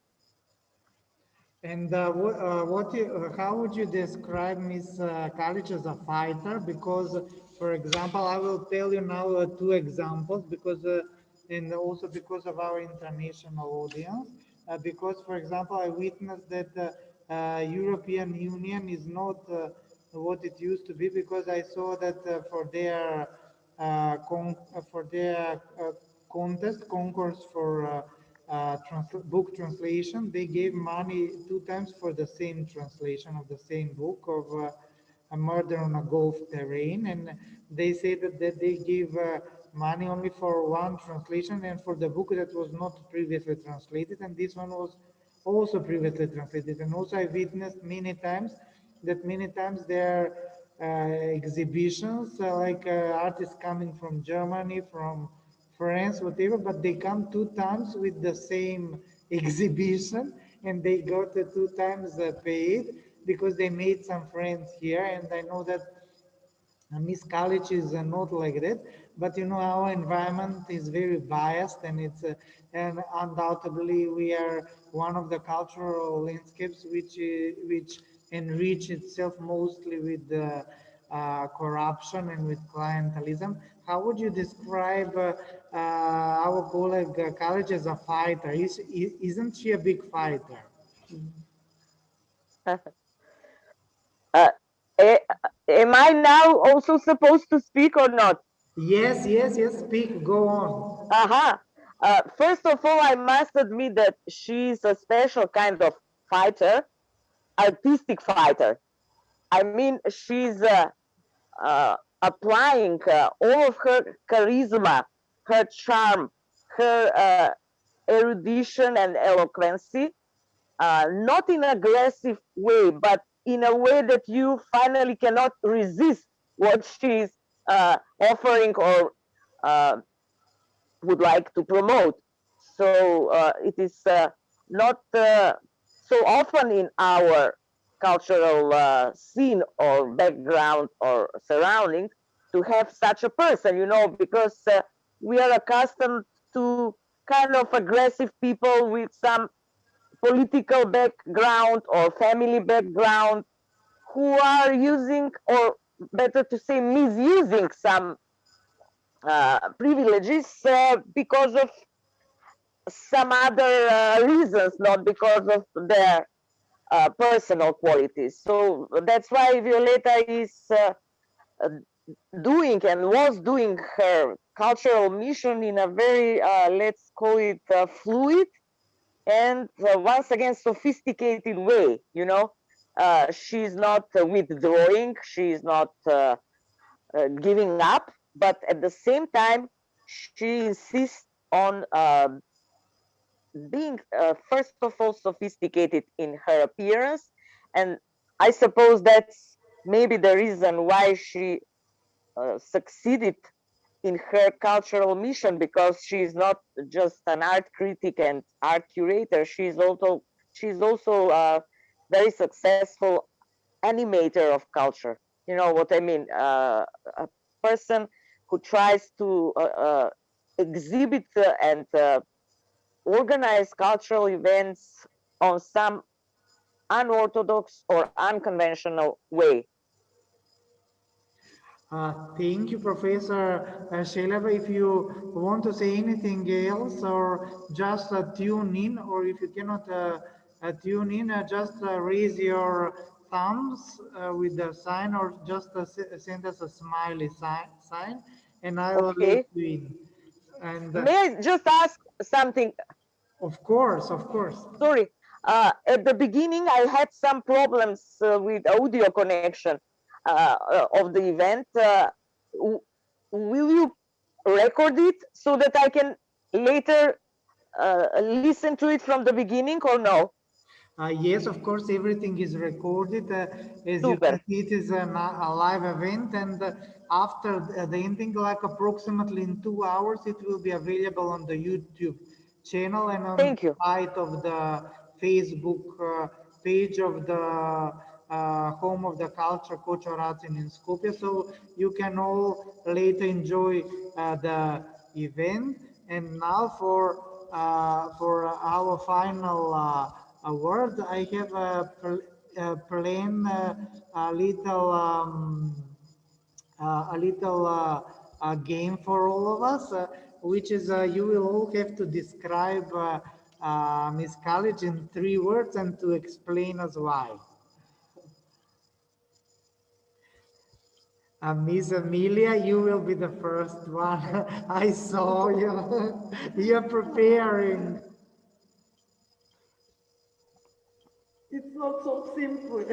Speaker 3: And how would you describe Miss Kalich as a fighter? Because, for example, I will tell you now two examples, because and also because of our international audience. Because, for example, I witnessed that European Union is not what it used to be, because I saw that for their contest, concourse for book translation. They gave money 2 times for the same translation of the same book of a murder on a golf terrain, and they say that they give money only for one translation and for the book that was not previously translated, and this one was also previously translated. And also I witnessed many times there are exhibitions like artists coming from Germany, from France, whatever, but they come 2 times with the same exhibition and they got 2 times paid because they made some friends here. And I know that Miss Kalich is not like that, but you know, our environment is very biased, and it's and undoubtedly we are one of the cultural landscapes which enrich itself mostly with corruption and with clientelism. How would you describe our colleague Kalich as a fighter? Isn't she a big fighter?
Speaker 12: Am I now also supposed to speak or not?
Speaker 3: Yes, yes, yes, speak, go on.
Speaker 12: First of all, I must admit that she's a special kind of fighter, artistic fighter. I mean, she's applying all of her charisma, her charm, her erudition and eloquency, not in an aggressive way, but in a way that you finally cannot resist what she's offering or would like to promote. So it is not so often in our cultural scene or background or surrounding to have such a person, you know, because we are accustomed to kind of aggressive people with some political background or family background who are using, or better to say, misusing some privileges because of some other reasons, not because of their personal qualities. So that's why Violeta is doing and was doing her cultural mission in a very, let's call it, fluid and once again sophisticated way. You know, she's not withdrawing, she's not giving up, but at the same time she insists on being first of all sophisticated in her appearance, and I suppose that's maybe the reason why she succeeded in her cultural mission, because she's not just an art critic and art curator, she's also a very successful animator of culture. You know what I mean? A person who tries to exhibit and organize cultural events on some unorthodox or unconventional way.
Speaker 3: Thank you, Professor Shelava. If you want to say anything else or just tune in, or if you cannot tune in, just raise your thumbs with the sign, or just send us a smiley sign, and I will let you in. And
Speaker 12: may I just ask something?
Speaker 3: Of course, of course.
Speaker 12: Sorry, at the beginning I had some problems with audio connection of the event. Will you record it so that I can later listen to it from the beginning, or no?
Speaker 3: Yes, of course, everything is recorded. As you can see, it is a live event, and after the ending, like approximately in 2 hours, it will be available on the YouTube channel and on the site of the Facebook page of the Home of the Culture Curators in Skopje. So you can all later enjoy the event. And now for our final word, I have a plan, a little game for all of us, which is you will all have to describe Miss Kalich in 3 words and to explain us why. Miss Amelia, you will be the first one. I saw you. You're preparing.
Speaker 4: It's not so simple.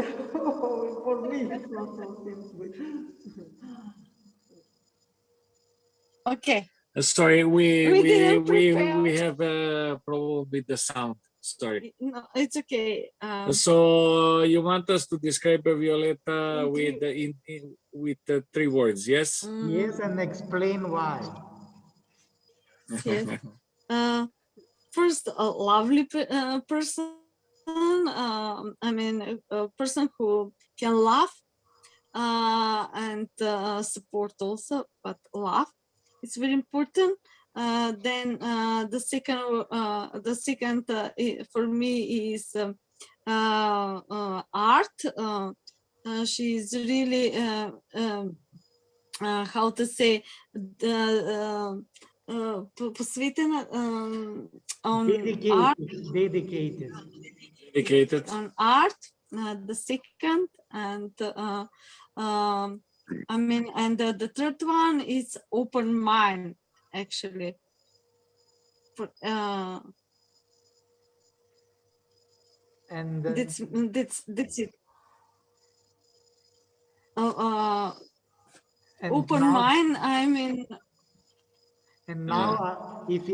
Speaker 4: For me, it's not so simple.
Speaker 9: Okay.
Speaker 10: Sorry,
Speaker 9: We didn't
Speaker 10: we
Speaker 9: prepare.
Speaker 10: have a problem with the sound. Sorry.
Speaker 9: No, it's okay.
Speaker 10: So you want us to describe Violeta with with the 3 words, yes?
Speaker 3: Yes, and explain why.
Speaker 9: Yes. First, a lovely person. I mean, a person who can laugh and support also, but laugh. It's very important. Then the second for me is art. She's really how to say the посвятена on art.
Speaker 3: Dedicated.
Speaker 9: On art. The second, and I mean, and the third one is open mind, actually.
Speaker 3: And
Speaker 9: that's it. Open
Speaker 3: now,
Speaker 9: mind, I mean.
Speaker 3: And now, if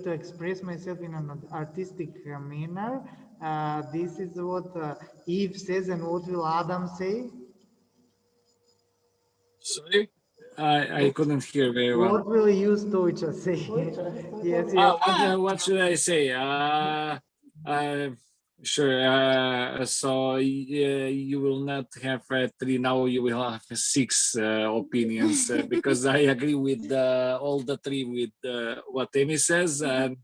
Speaker 3: to express myself in an artistic manner, this is what Eve says, and what will Adam say?
Speaker 10: Sorry, I couldn't hear very well.
Speaker 3: What will you, Stoica, say? Yes, yes.
Speaker 10: What should I say? Sure. So you will not have 3 now. You will have 6 opinions because I agree with all the 3 with what Amy says, and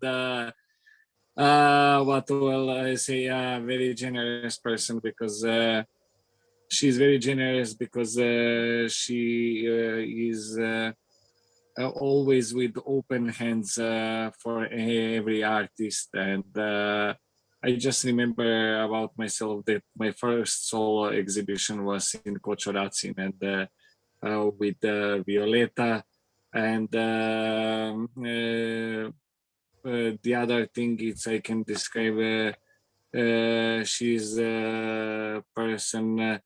Speaker 10: what will I say? A very generous person, because she's very generous, because she is always with open hands for every artist. And I just remember about myself that my first solo exhibition was in Kočoracin, and with Violeta. And the other thing is I can describe she's a person,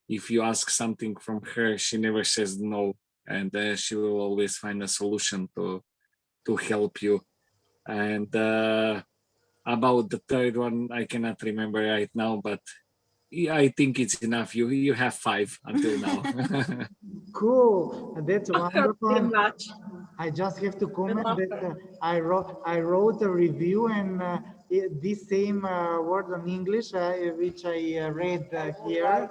Speaker 10: if you ask something from her, she never says no, and she will always find a solution to help you. And about the third one, I cannot remember right now, but I think it's enough. You have 5 until now.
Speaker 3: Cool, that's wonderful.
Speaker 7: Much.
Speaker 3: I just have to comment that I wrote a review, and this same word in English, which I read here.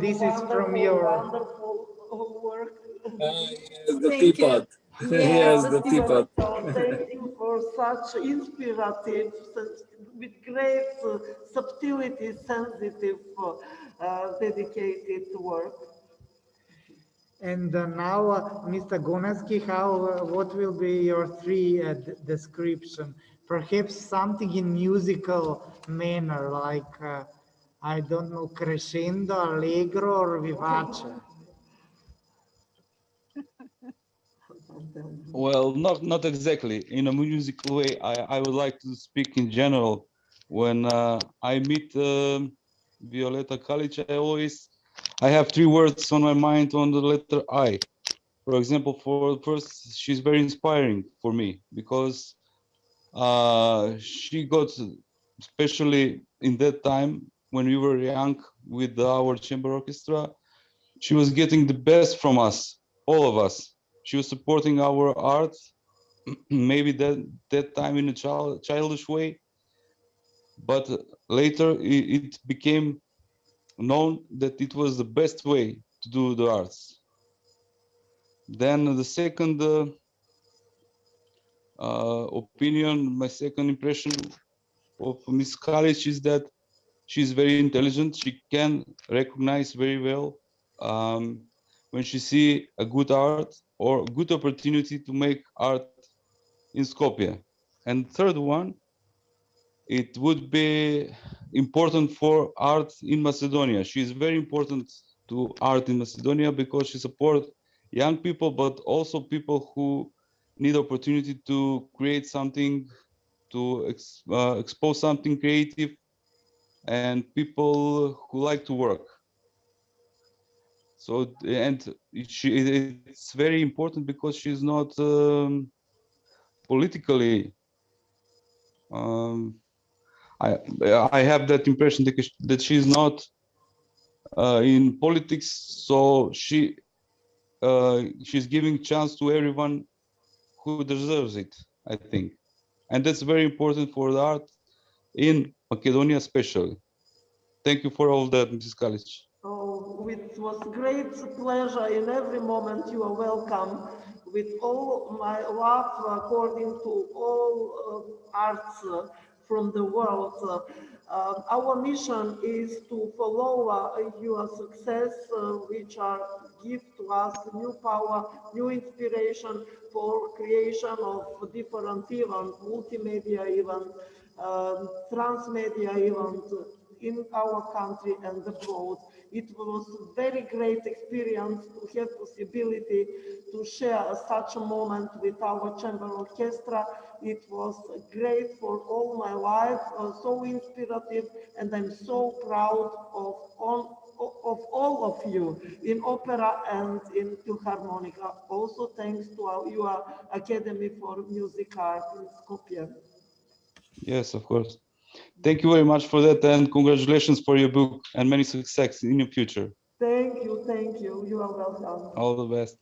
Speaker 3: This is from your
Speaker 4: wonderful work.
Speaker 10: The teapot. Yes, the teapot.
Speaker 4: Thank you for such inspirative, with great subtlety, sensitive, dedicated work.
Speaker 3: And now, Mr. Gonaski, what will be your 3 description? Perhaps something in musical manner, like, I don't know, crescendo, allegro, or vivace.
Speaker 11: Well, not exactly. In a musical way, I would like to speak in general. When I meet Violeta Kalich, I have 3 words on my mind on the letter I. For example, for first, she's very inspiring for me, because she got, especially in that time when we were young with our chamber orchestra, she was getting the best from us, all of us. She was supporting our art, maybe that time in a childish way, but later it became known that it was the best way to do the arts. Then the second opinion, my second impression of Miss Kalich is that she's very intelligent. She can recognize very well when she see a good art or good opportunity to make art in Skopje. And third one, it would be important for art in Macedonia. She is very important to art in Macedonia because she supports young people, but also people who need opportunity to create something, to expose something creative. and people who like to work. So, and it's very important because she's not politically. I have that impression that she's not in politics, so she's giving chance to everyone who deserves it, I think, and that's very important for the art in Macedonia, especially. Thank you for all that, Mrs. Kalich.
Speaker 4: Oh, it was great pleasure. In every moment you are welcome. With all my love, according to all arts from the world. Our mission is to follow your success, which are give to us new power, new inspiration for creation of different events, multimedia events, transmedia events in our country and abroad. It was a very great experience to have possibility to share such a moment with our chamber orchestra. It was great for all my life, so inspirative, and I'm so proud of all of you in opera and in Philharmonica. Also thanks to your Academy for Music Art in Skopje.
Speaker 11: Yes, of course. Thank you very much for that, and congratulations for your book and many success in your future.
Speaker 4: Thank you, thank you. You are welcome.
Speaker 11: All the best.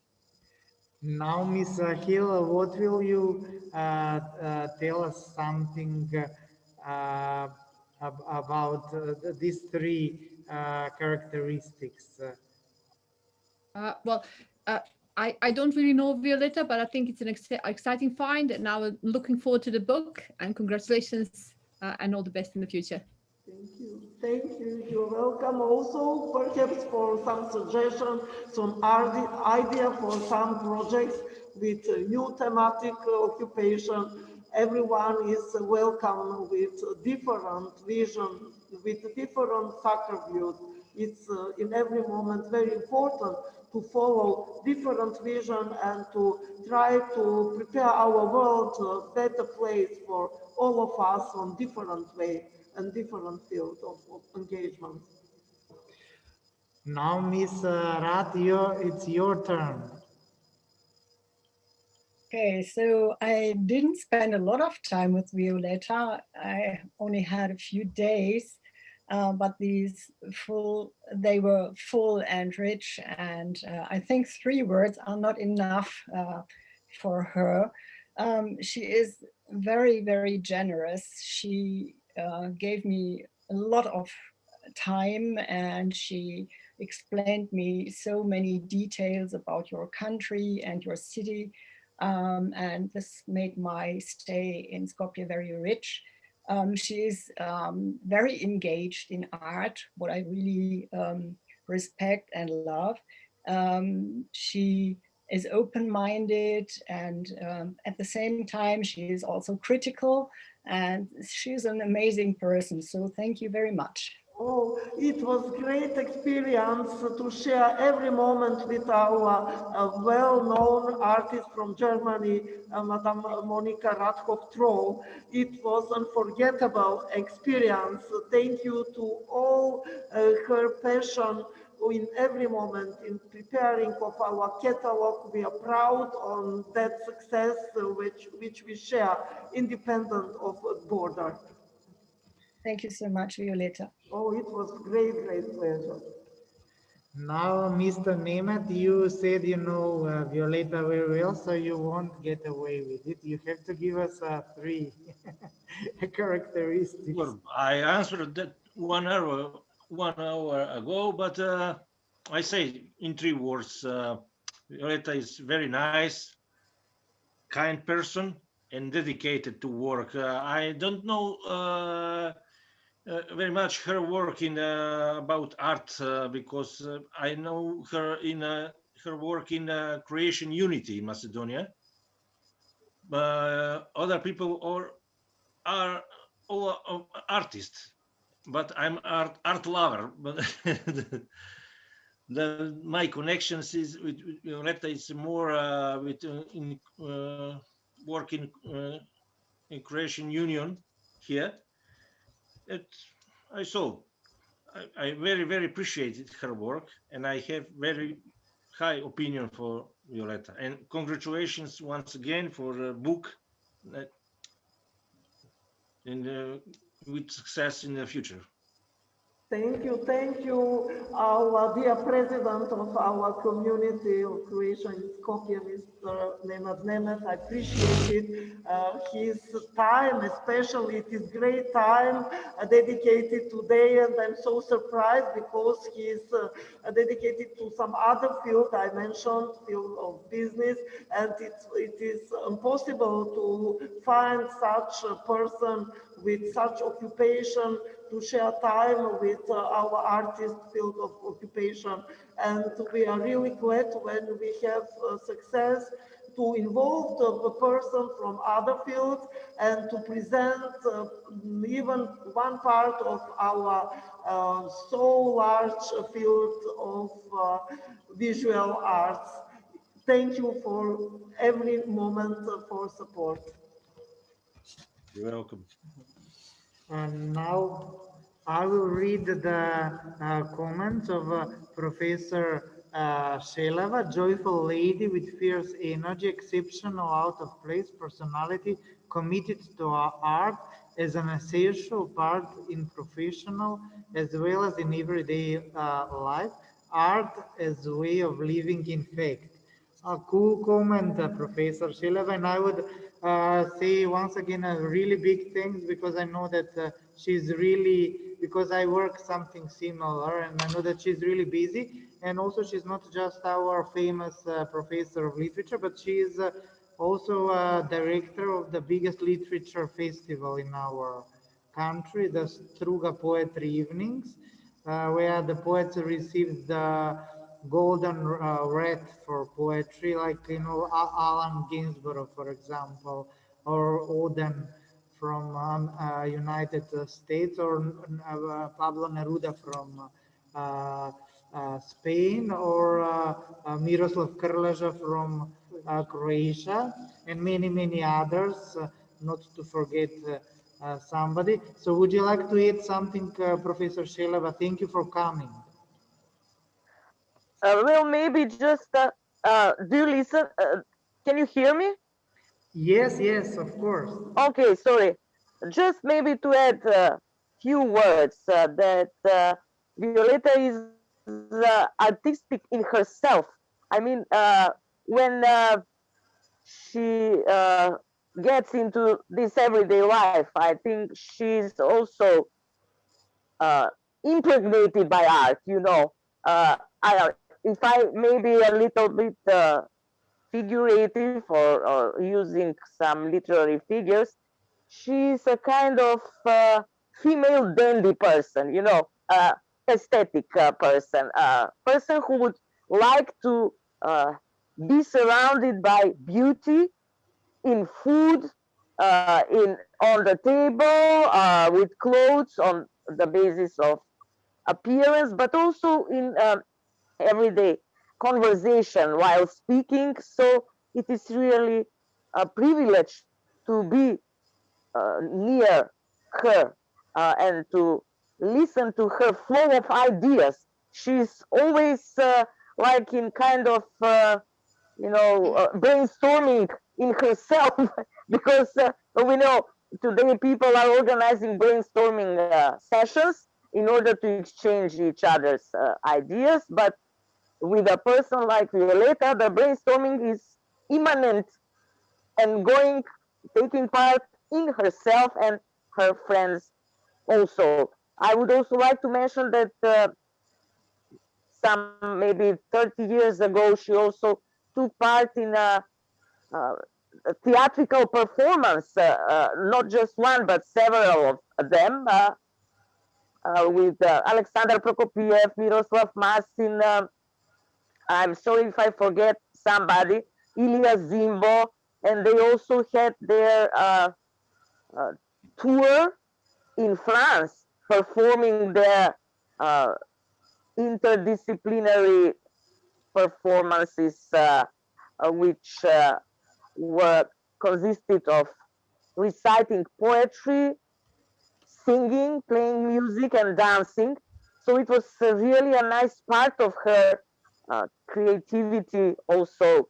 Speaker 3: Now, Miss Hill, what will you tell us something about these three characteristics?
Speaker 6: I don't really know Violeta, but I think it's an exciting find, and now I'm looking forward to the book, and congratulations and all the best in the future.
Speaker 4: Thank you. Thank you. You're welcome. Also, perhaps for some suggestion, some idea for some projects with new thematic occupation. Everyone is welcome with different vision, with different soccer views. It's in every moment very important to follow different vision and to try to prepare our world to a better place for all of us on different way and different field of engagement.
Speaker 3: Now, Miss Rat, it's your turn.
Speaker 7: Okay, so I didn't spend a lot of time with Violeta. I only had a few days, but they were full and rich. And I think 3 words are not enough for her. She is very, very generous. She gave me a lot of time, and she explained me so many details about your country and your city. And this made my stay in Skopje very rich. She is very engaged in art, what I really respect and love. She is open-minded, and at the same time, she is also critical, and she's an amazing person. So thank you very much.
Speaker 4: Oh, it was great experience to share every moment with our well-known artist from Germany, Madame Monika Radhoff-Troll. It was unforgettable experience. Thank you to all her passion in every moment in preparing of our catalog. We are proud on that success which we share independent of border.
Speaker 7: Thank you so much, Violeta.
Speaker 4: Oh, it was great, great pleasure.
Speaker 3: Now, Mr. Nemeth, you said you know Violeta very well, so you won't get away with it. You have to give us 3 characteristics.
Speaker 8: Well, I answered that 1 hour ago, but I say in 3 words. Violeta is very nice, kind person, and dedicated to work. I don't know very much her work in about art because I know her in her work in Creation Unity in Macedonia. Other people are all artists, but I'm art lover. But my connections is with Violeta is more with in working in Creation Union here. I saw. I very, very appreciated her work, and I have very high opinion for Violeta. And congratulations once again for the book and with success in the future.
Speaker 4: Thank you, our dear president of our community of Croatia in Skopje, Mr. Nenad Nemet. I appreciate his time, especially it is great time dedicated today, and I'm so surprised because he is dedicated to some other field I mentioned, field of business, and it is impossible to find such a person with such occupation to share time with our artist field of occupation. And we are really glad when we have success to involve a person from other fields and to present even one part of our so large field of visual arts. Thank you for every moment for support.
Speaker 8: You're welcome.
Speaker 3: And now I will read the comments of Professor Shelava, joyful lady with fierce energy, exceptional out-of-place personality, committed to our art as an essential part in professional as well as in everyday life, art as a way of living in fact. A cool comment, Professor Shelava, and I would say once again a really big thanks because I know that she's really, because I work something similar and I know that she's really busy, and also she's not just our famous professor of literature, but she is also director of the biggest literature festival in our country, the Struga Poetry Evenings, where the poets receive the golden wreath for poetry, like, you know, Allen Ginsberg, for example, or Oden from United States, or Pablo Neruda from Spain, or Miroslav Krleža from Croatia, and many, many others, not to forget somebody. So would you like to add something, Professor Shelava? Thank you for coming.
Speaker 12: Well, maybe just, do you listen? Can you hear me?
Speaker 3: Yes, yes, of course.
Speaker 12: Okay, sorry. Just maybe to add a few words that Violeta is artistic in herself. I mean, when she gets into this everyday life, I think she's also impregnated by art, you know. If I maybe a little bit figurative or using some literary figures, she's a kind of female dandy person, you know, aesthetic person who would like to be surrounded by beauty in food, in on the table, with clothes on the basis of appearance, but also in everyday conversation while speaking. So it is really a privilege to be near her and to listen to her flow of ideas. She's always like in kind of, brainstorming in herself because we know today people are organizing brainstorming sessions in order to exchange each other's ideas. But with a person like Violeta, the brainstorming is immanent and taking part in herself and her friends also. I would also like to mention that some maybe 30 years ago, she also took part in a theatrical performance, not just one, but several of them, with Alexander Prokopiev, Miroslav Masin, I'm sorry if I forget somebody, Ilya Zimbo, and they also had their tour in France, performing their interdisciplinary performances, which were consisted of reciting poetry, singing, playing music and dancing. So it was really a nice part of her creativity also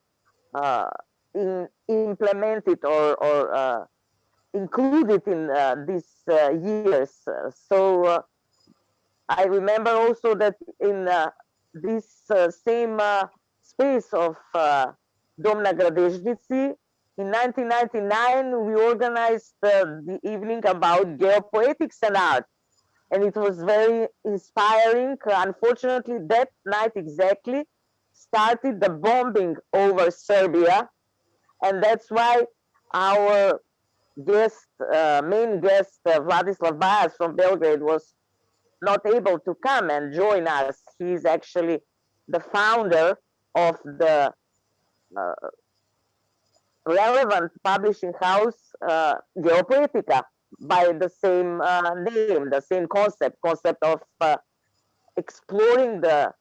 Speaker 12: implemented or included in these years. So I remember also that in this same space of Dom na Gradežnici, in 1999, we organized the evening about geopoetics and art. And it was very inspiring. Unfortunately, that night exactly started the bombing over Serbia. And that's why our guest, main guest, Vladislav Bajas from Belgrade, was not able to come and join us. He's actually the founder of the relevant publishing house, Geopoetica, by the same name, the same concept of exploring the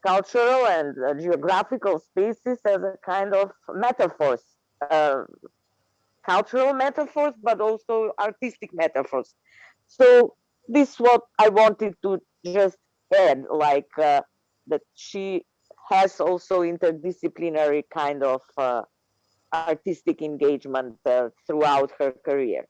Speaker 12: cultural and geographical spaces as a kind of metaphors, cultural metaphors, but also artistic metaphors. So this is what I wanted to just add, like that she has also interdisciplinary kind of artistic engagement throughout her career.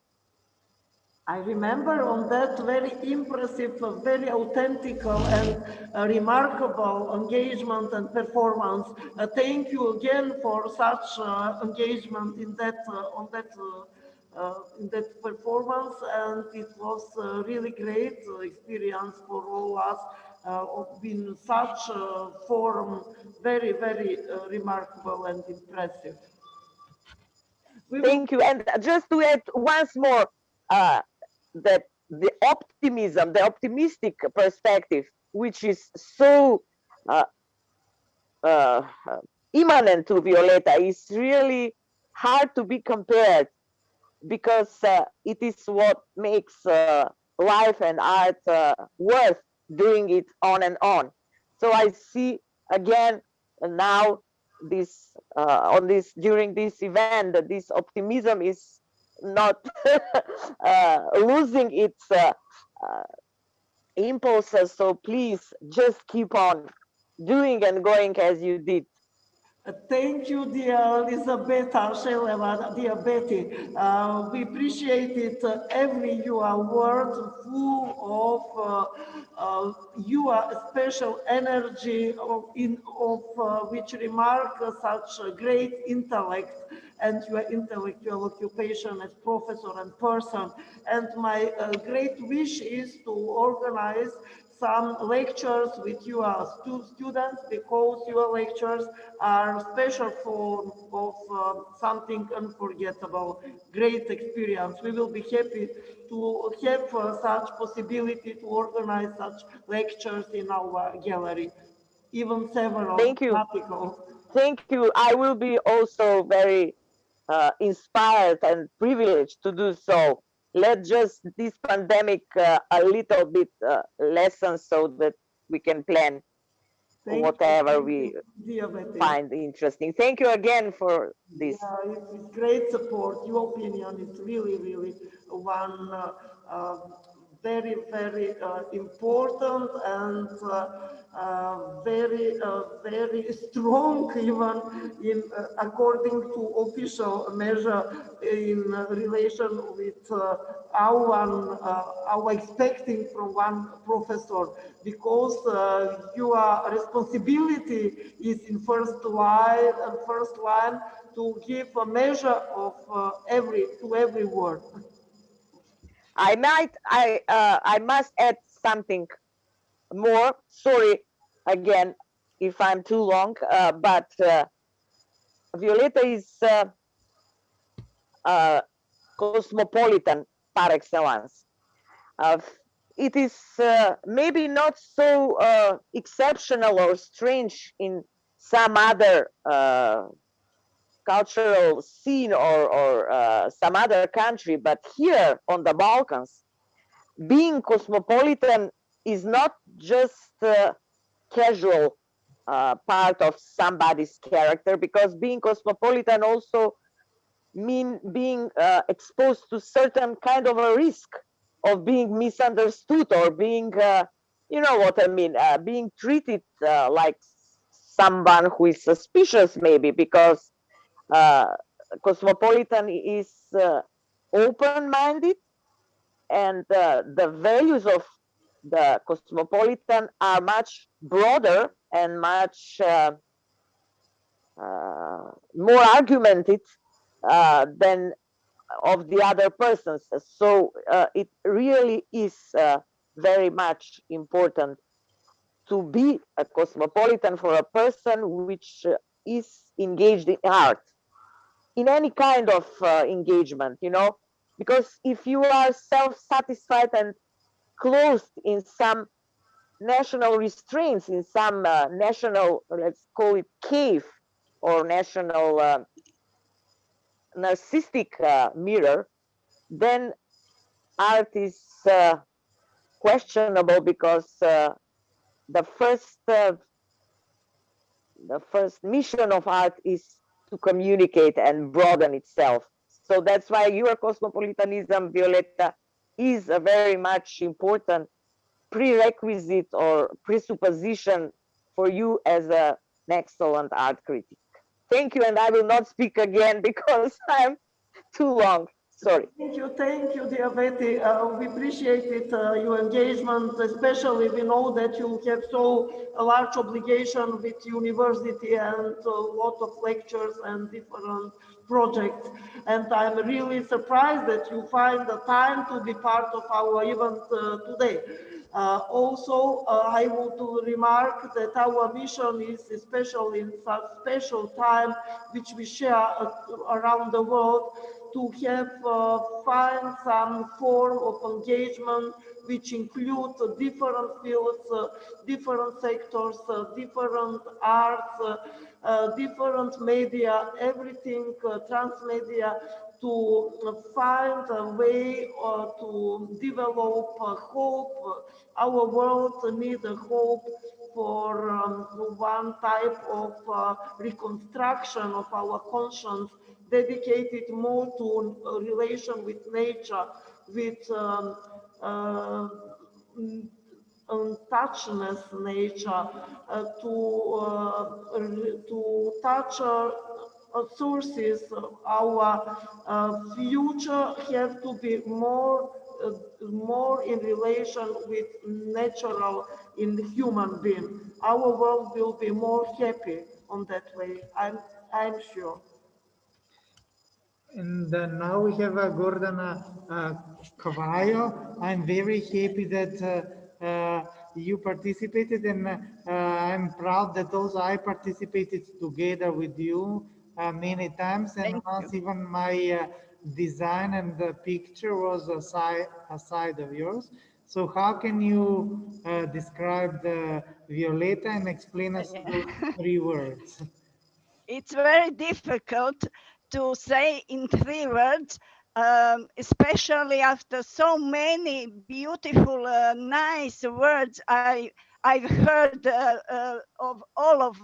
Speaker 4: I remember on that very impressive, very authentic and remarkable engagement and performance. Thank you again for such engagement in that in that performance, and it was really great experience for all us. In such form, very remarkable and impressive.
Speaker 12: Thank you. And just to add once more, that the optimism, the optimistic perspective, which is so immanent to Violeta, is really hard to be compared, because it is what makes life and art worth doing it on and on. So I see again now this during this event that this optimism is not losing its impulses. So please just keep on doing and going as you did.
Speaker 4: Thank you, dear Elisabetta Sheleva, dear Betty. We appreciated every your word full of your special energy of which remark such great intellect and your intellectual occupation as professor and person. And my great wish is to organize some lectures with your students, because your lectures are special form of something unforgettable, great experience. We will be happy to have such possibility to organize such lectures in our gallery, even several.
Speaker 12: Thank you.
Speaker 4: articles.
Speaker 12: Thank you. I will be also very inspired and privileged to do so. Let just this pandemic a little bit lessen so that we can plan whatever we find interesting. Thank you again for this.
Speaker 4: Yeah, it's great support. Your opinion is really one very important and very strong, even in according to official measure in relation with our expecting from one professor, because your responsibility is in first line to give a measure of every word.
Speaker 12: I must add something more. Sorry again if I'm too long, but Violeta is cosmopolitan par excellence. It is maybe not so exceptional or strange in some other cultural scene or some other country, but here on the Balkans, being cosmopolitan is not just casual part of somebody's character, because being cosmopolitan also mean being exposed to certain kind of a risk of being misunderstood or being, you know what I mean, being treated like someone who is suspicious, maybe, because Cosmopolitan is open-minded, and the values of the Cosmopolitan are much broader and much more argumented than of the other persons. So it really is very much important to be a cosmopolitan for a person which is engaged in art, in any kind of engagement, you know, because if you are self-satisfied and closed in some national restraints, in some national, let's call it cave, or national narcissistic mirror, then art is questionable, because the first mission of art is to communicate and broaden itself. So that's why your cosmopolitanism, Violeta, is a very much important prerequisite or presupposition for you as an excellent art critic. Thank you, and I will not speak again because I'm too long. Sorry.
Speaker 4: Thank you, dear Betty. We appreciated your engagement, especially we know that you have so a large obligation with university and a lot of lectures and different projects. And I'm really surprised that you find the time to be part of our event today. Also, I want to remark that our mission is, especially in such special time, which we share around the world, to have find some form of engagement which include different fields, different sectors, different arts, different media, everything transmedia, to find a way to develop hope. Our world needs a hope for one type of reconstruction of our conscience, dedicated more to relation with nature, with touchness nature, to touch sources. Our future have to be more in relation with natural in human being. Our world will be more happy on that way. I'm sure.
Speaker 3: And now we have Gordana Kvajo. I'm very happy that you participated, and I'm proud that also I participated together with you many times. And once even my design and the picture was a side of yours. So how can you describe the Violeta and explain us those 3 words?
Speaker 5: It's very difficult to say in 3 words, especially after so many beautiful, nice words I've heard of all of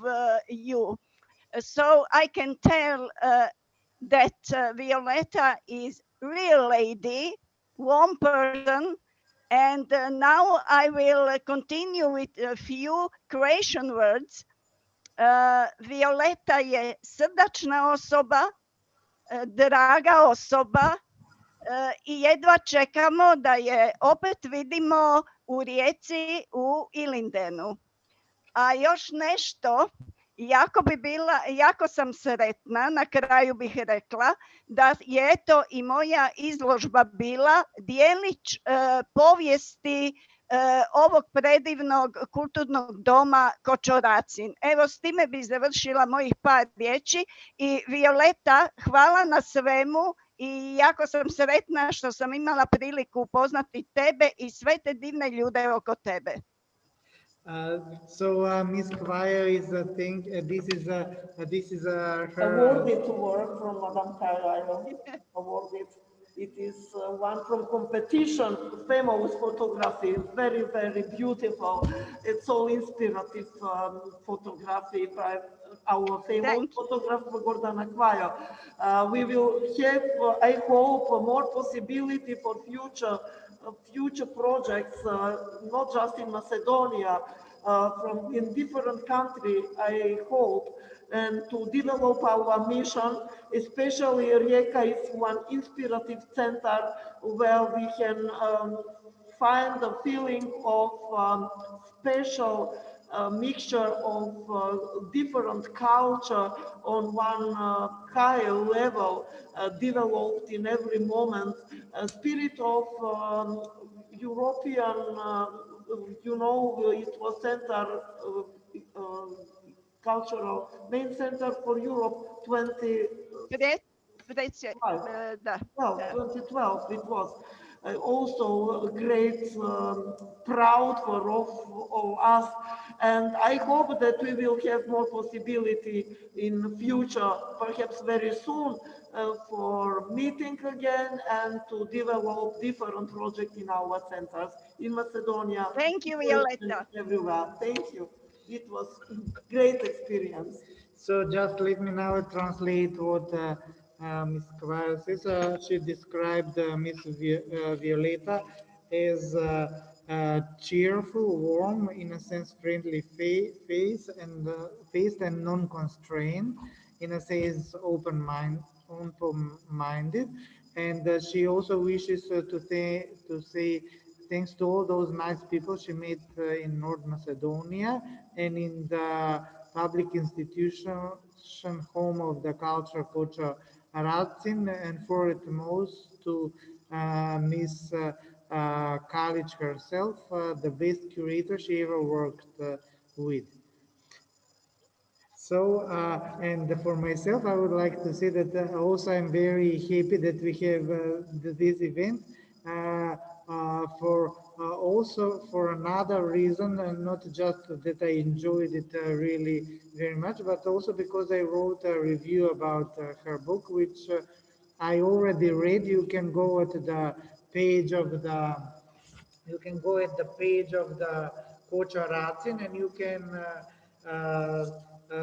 Speaker 5: you. So I can tell that Violeta is real lady, warm person, and now I will continue with a few creation words. Violeta je srdačna osoba, draga osoba i jedva čekamo da je opet vidimo u Rijeci u Ilindenu. A još nešto, jako sam sretna, na kraju bih rekla, da je eto i moja izložba bila dijelić povijesti ovog predivnog kulturnog doma Kočoracin. Evo, s time bi završila mojih par riječi. I Violeta, hvala na svemu i jako sam sretna što sam imala priliku upoznati tebe i sve te divne ljude oko tebe.
Speaker 3: Ms. Kvajo is a thing. This is her
Speaker 4: awarded work from Madame Kvajo. Awarded. It is one from competition, famous photography, very, very beautiful. It's so inspirative photography by our famous photographer Gordana Kvajo. We will have, I hope, more possibility for future future projects, not just in Macedonia, in different countries, I hope, and to develop our mission, especially Ljerka is one inspirative center where we can find the feeling of special mixture of different culture on one high level, developed in every moment, a spirit of European, you know, it was center, cultural, main center for Europe 2012, it was. Also great proud for of us, and I hope that we will have more possibility in the future, perhaps very soon, for meeting again and to develop different projects in our centers in Macedonia.
Speaker 5: Thank you, Violeta.
Speaker 4: Everywhere. Thank you. It was great experience.
Speaker 3: So just let me now translate what Ms. Kaval says. She described Ms. Violeta as cheerful, warm, in a sense, friendly faced and non-constrained, in a sense, open-minded. And she also wishes to say thanks to all those nice people she met in North Macedonia and in the public institution home of the culture coach Racin, and for it most to Miss Kalich herself, the best curator she ever worked with. So, and for myself, I would like to say that also I'm very happy that we have this event for also for another reason, and not just that I enjoyed it really very much, but also because I wrote a review about her book, which I already read. You can go at the page of the, Coach Racin, and you can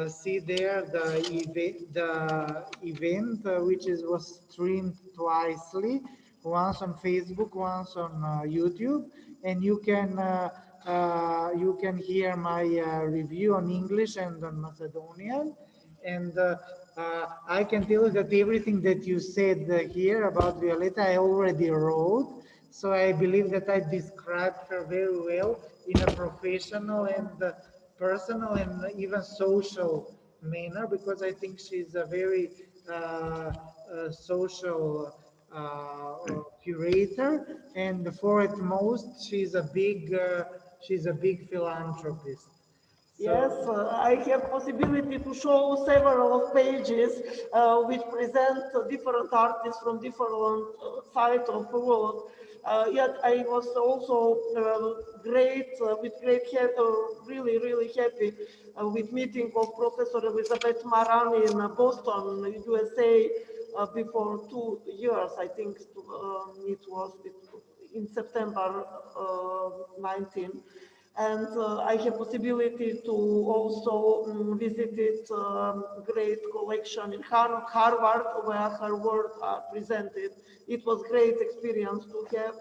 Speaker 3: see there the event which was streamed twicely, once on Facebook, once on YouTube, and you can hear my review on English and on Macedonian. And I can tell you that everything that you said here about Violeta, I already wrote. So I believe that I described her very well in a professional and personal and even social manner, because I think she's a very social curator, and for at most she's a big philanthropist.
Speaker 4: Yes, I have possibility to show several pages which present different artists from different sides of the world. Yet I was also really happy with meeting of Professor Elizabeth Marani in Boston, USA, before 2 years. I think it was in September 19. And I have possibility to also visit great collection in Harvard, where her work are presented. It was great experience to have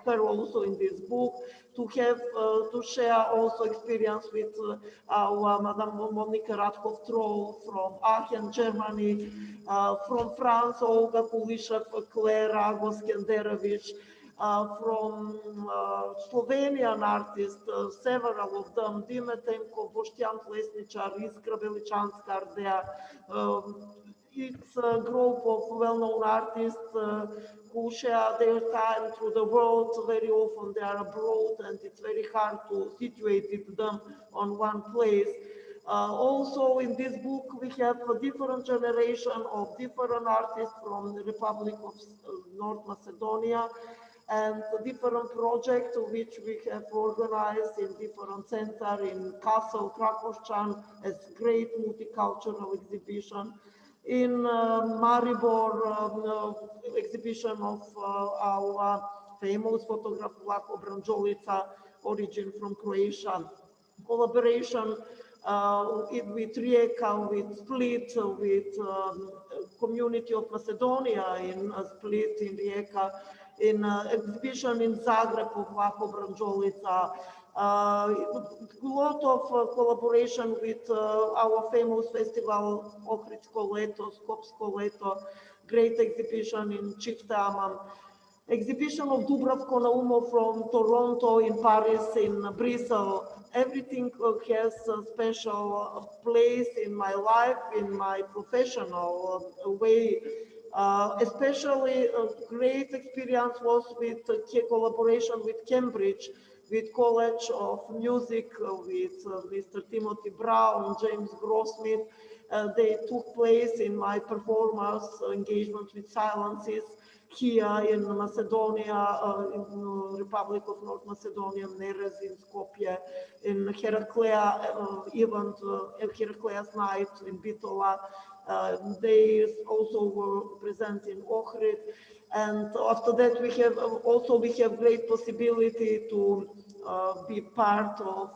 Speaker 4: her also in this book, to have to share also experience with our Madame Monika Radkov-Troll from Aachen, Germany, from France, Olga Kulishev, Clara Goskenderovic, from Slovenian artists, several of them, Dime Temko, Boštjan Plesničar, Iskra Veličanska are there. It's a group of well-known artists who share their time through the world. Very often they are abroad, and it's very hard to situate them on one place. Also in this book we have a different generation of different artists from the Republic of North Macedonia, and different projects which we have organized in different centers in Castle Krakoščan as great multicultural exhibition. In Maribor, exhibition of our famous photographer Vlako Branđolica, origin from Croatia. Collaboration with Ljerka, with Split, with community of Macedonia in Split, in Ljerka, in exhibition in Zagreb of Vlaho Branjolica, a lot of collaboration with our famous festival Ohridsko Leto, Skopsko Leto, great exhibition in Čifteaman, exhibition of Dubravko Naumo from Toronto, in Paris, in Brussels. Everything has a special place in my life, in my professional way. Especially a great experience was with collaboration with Cambridge, with College of Music, with Mr. Timothy Brown, James Grossmith. They took place in my performance engagement with silences here in Macedonia, in Republic of North Macedonia, Neres, in Skopje, in Heraklea event, Heraklea's night in Bitola. They also were present in Ohrid, and after that we have great possibility to be part of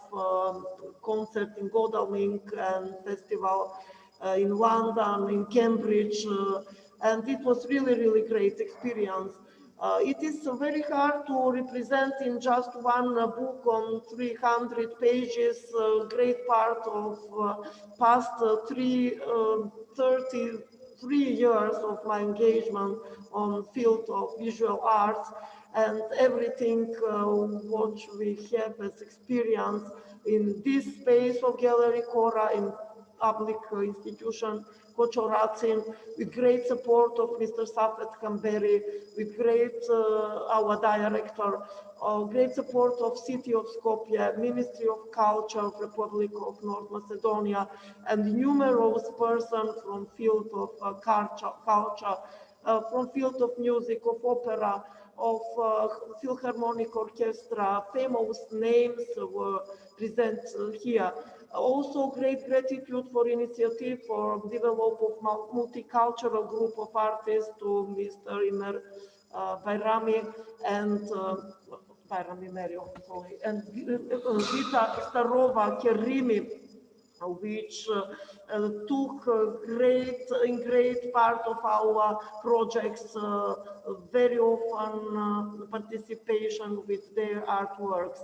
Speaker 4: concert in Godalming and festival in London, in Cambridge, and it was really great experience. It is very hard to represent in just one book on 300 pages, great part of past 33 years of my engagement on field of visual arts, and everything what we have as experience in this space of Gallery Cora, in public institution Kočoracin, with great support of Mr. Safet Kamberi, with great our director, great support of City of Skopje, Ministry of Culture of Republic of North Macedonia, and numerous persons from field of culture, from field of music, of opera, of Philharmonic Orchestra. Famous names were present here. Also, great gratitude for initiative for develop of multicultural group of artists to Mr. Imer Bayrami and Bayrami Merio, sorry, and Vita Starova Kerimi, which took great part of our projects, very often participation with their artworks.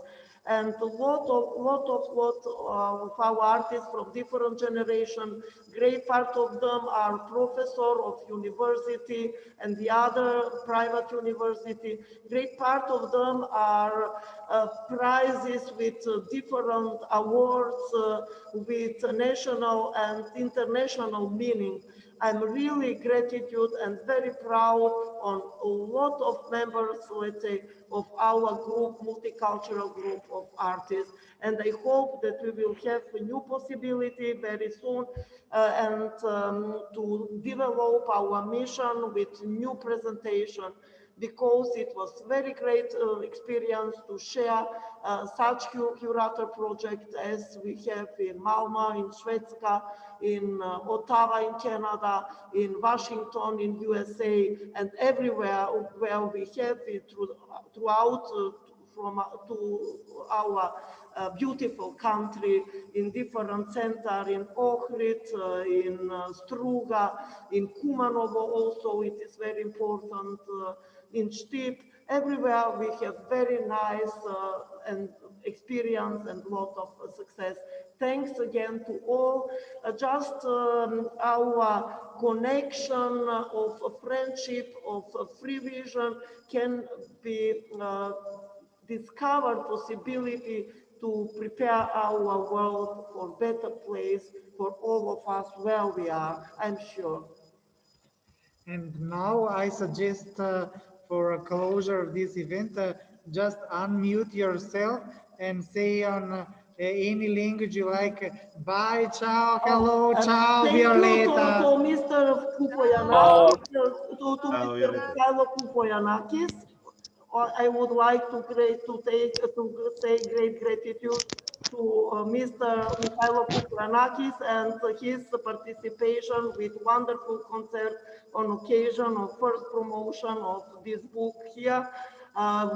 Speaker 4: And a lot of our artists from different generations, great part of them are professor of university and the other private university. Great part of them are prizes with different awards with national and international meaning. I'm really gratitude and very proud on a lot of members, let's say, of our group, multicultural group of artists. And I hope that we will have a new possibility very soon and to develop our mission with new presentation, because it was very great experience to share such curator project as we have in Malmö, in Švedska, in Ottawa, in Canada, in Washington, in USA, and everywhere where we have it throughout to our beautiful country, in different centers, in Ohrid, in Struga, in Kumanovo also, it is very important, in Štip. Everywhere we have very nice and experience and lot of success. Thanks again to all. Just our connection of friendship, of free vision can be discovered possibility to prepare our world for better place for all of us where we are, I'm sure.
Speaker 3: And now I suggest for a closure of this event, just unmute yourself and say on any language you like, bye, ciao, hello, ciao, Violeta.
Speaker 4: To Mr. Kupoyanakis, to Mr. Mikhailo Kupoyanakis, I would like to say great gratitude to Mr. Mikhailo Kupoyanakis and his participation with wonderful concert on occasion of first promotion of this book here,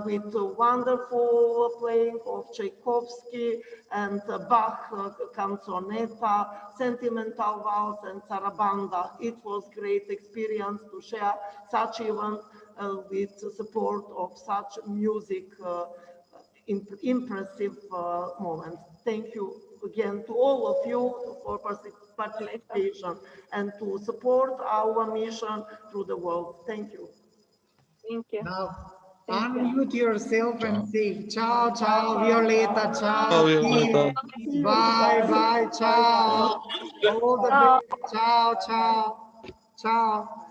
Speaker 4: with wonderful playing of Tchaikovsky and Bach canzonetta, sentimental waltz and sarabanda. It was great experience to share such event with the support of such music, impressive moments. Thank you again to all of you for participation and to support our mission through the world. Thank you.
Speaker 12: Thank you.
Speaker 3: Now, unmute yourself and say ciao, ciao, Violeta, ciao,
Speaker 11: Ciao, Violeta.
Speaker 3: bye, bye, ciao. All the best, ciao, ciao, ciao.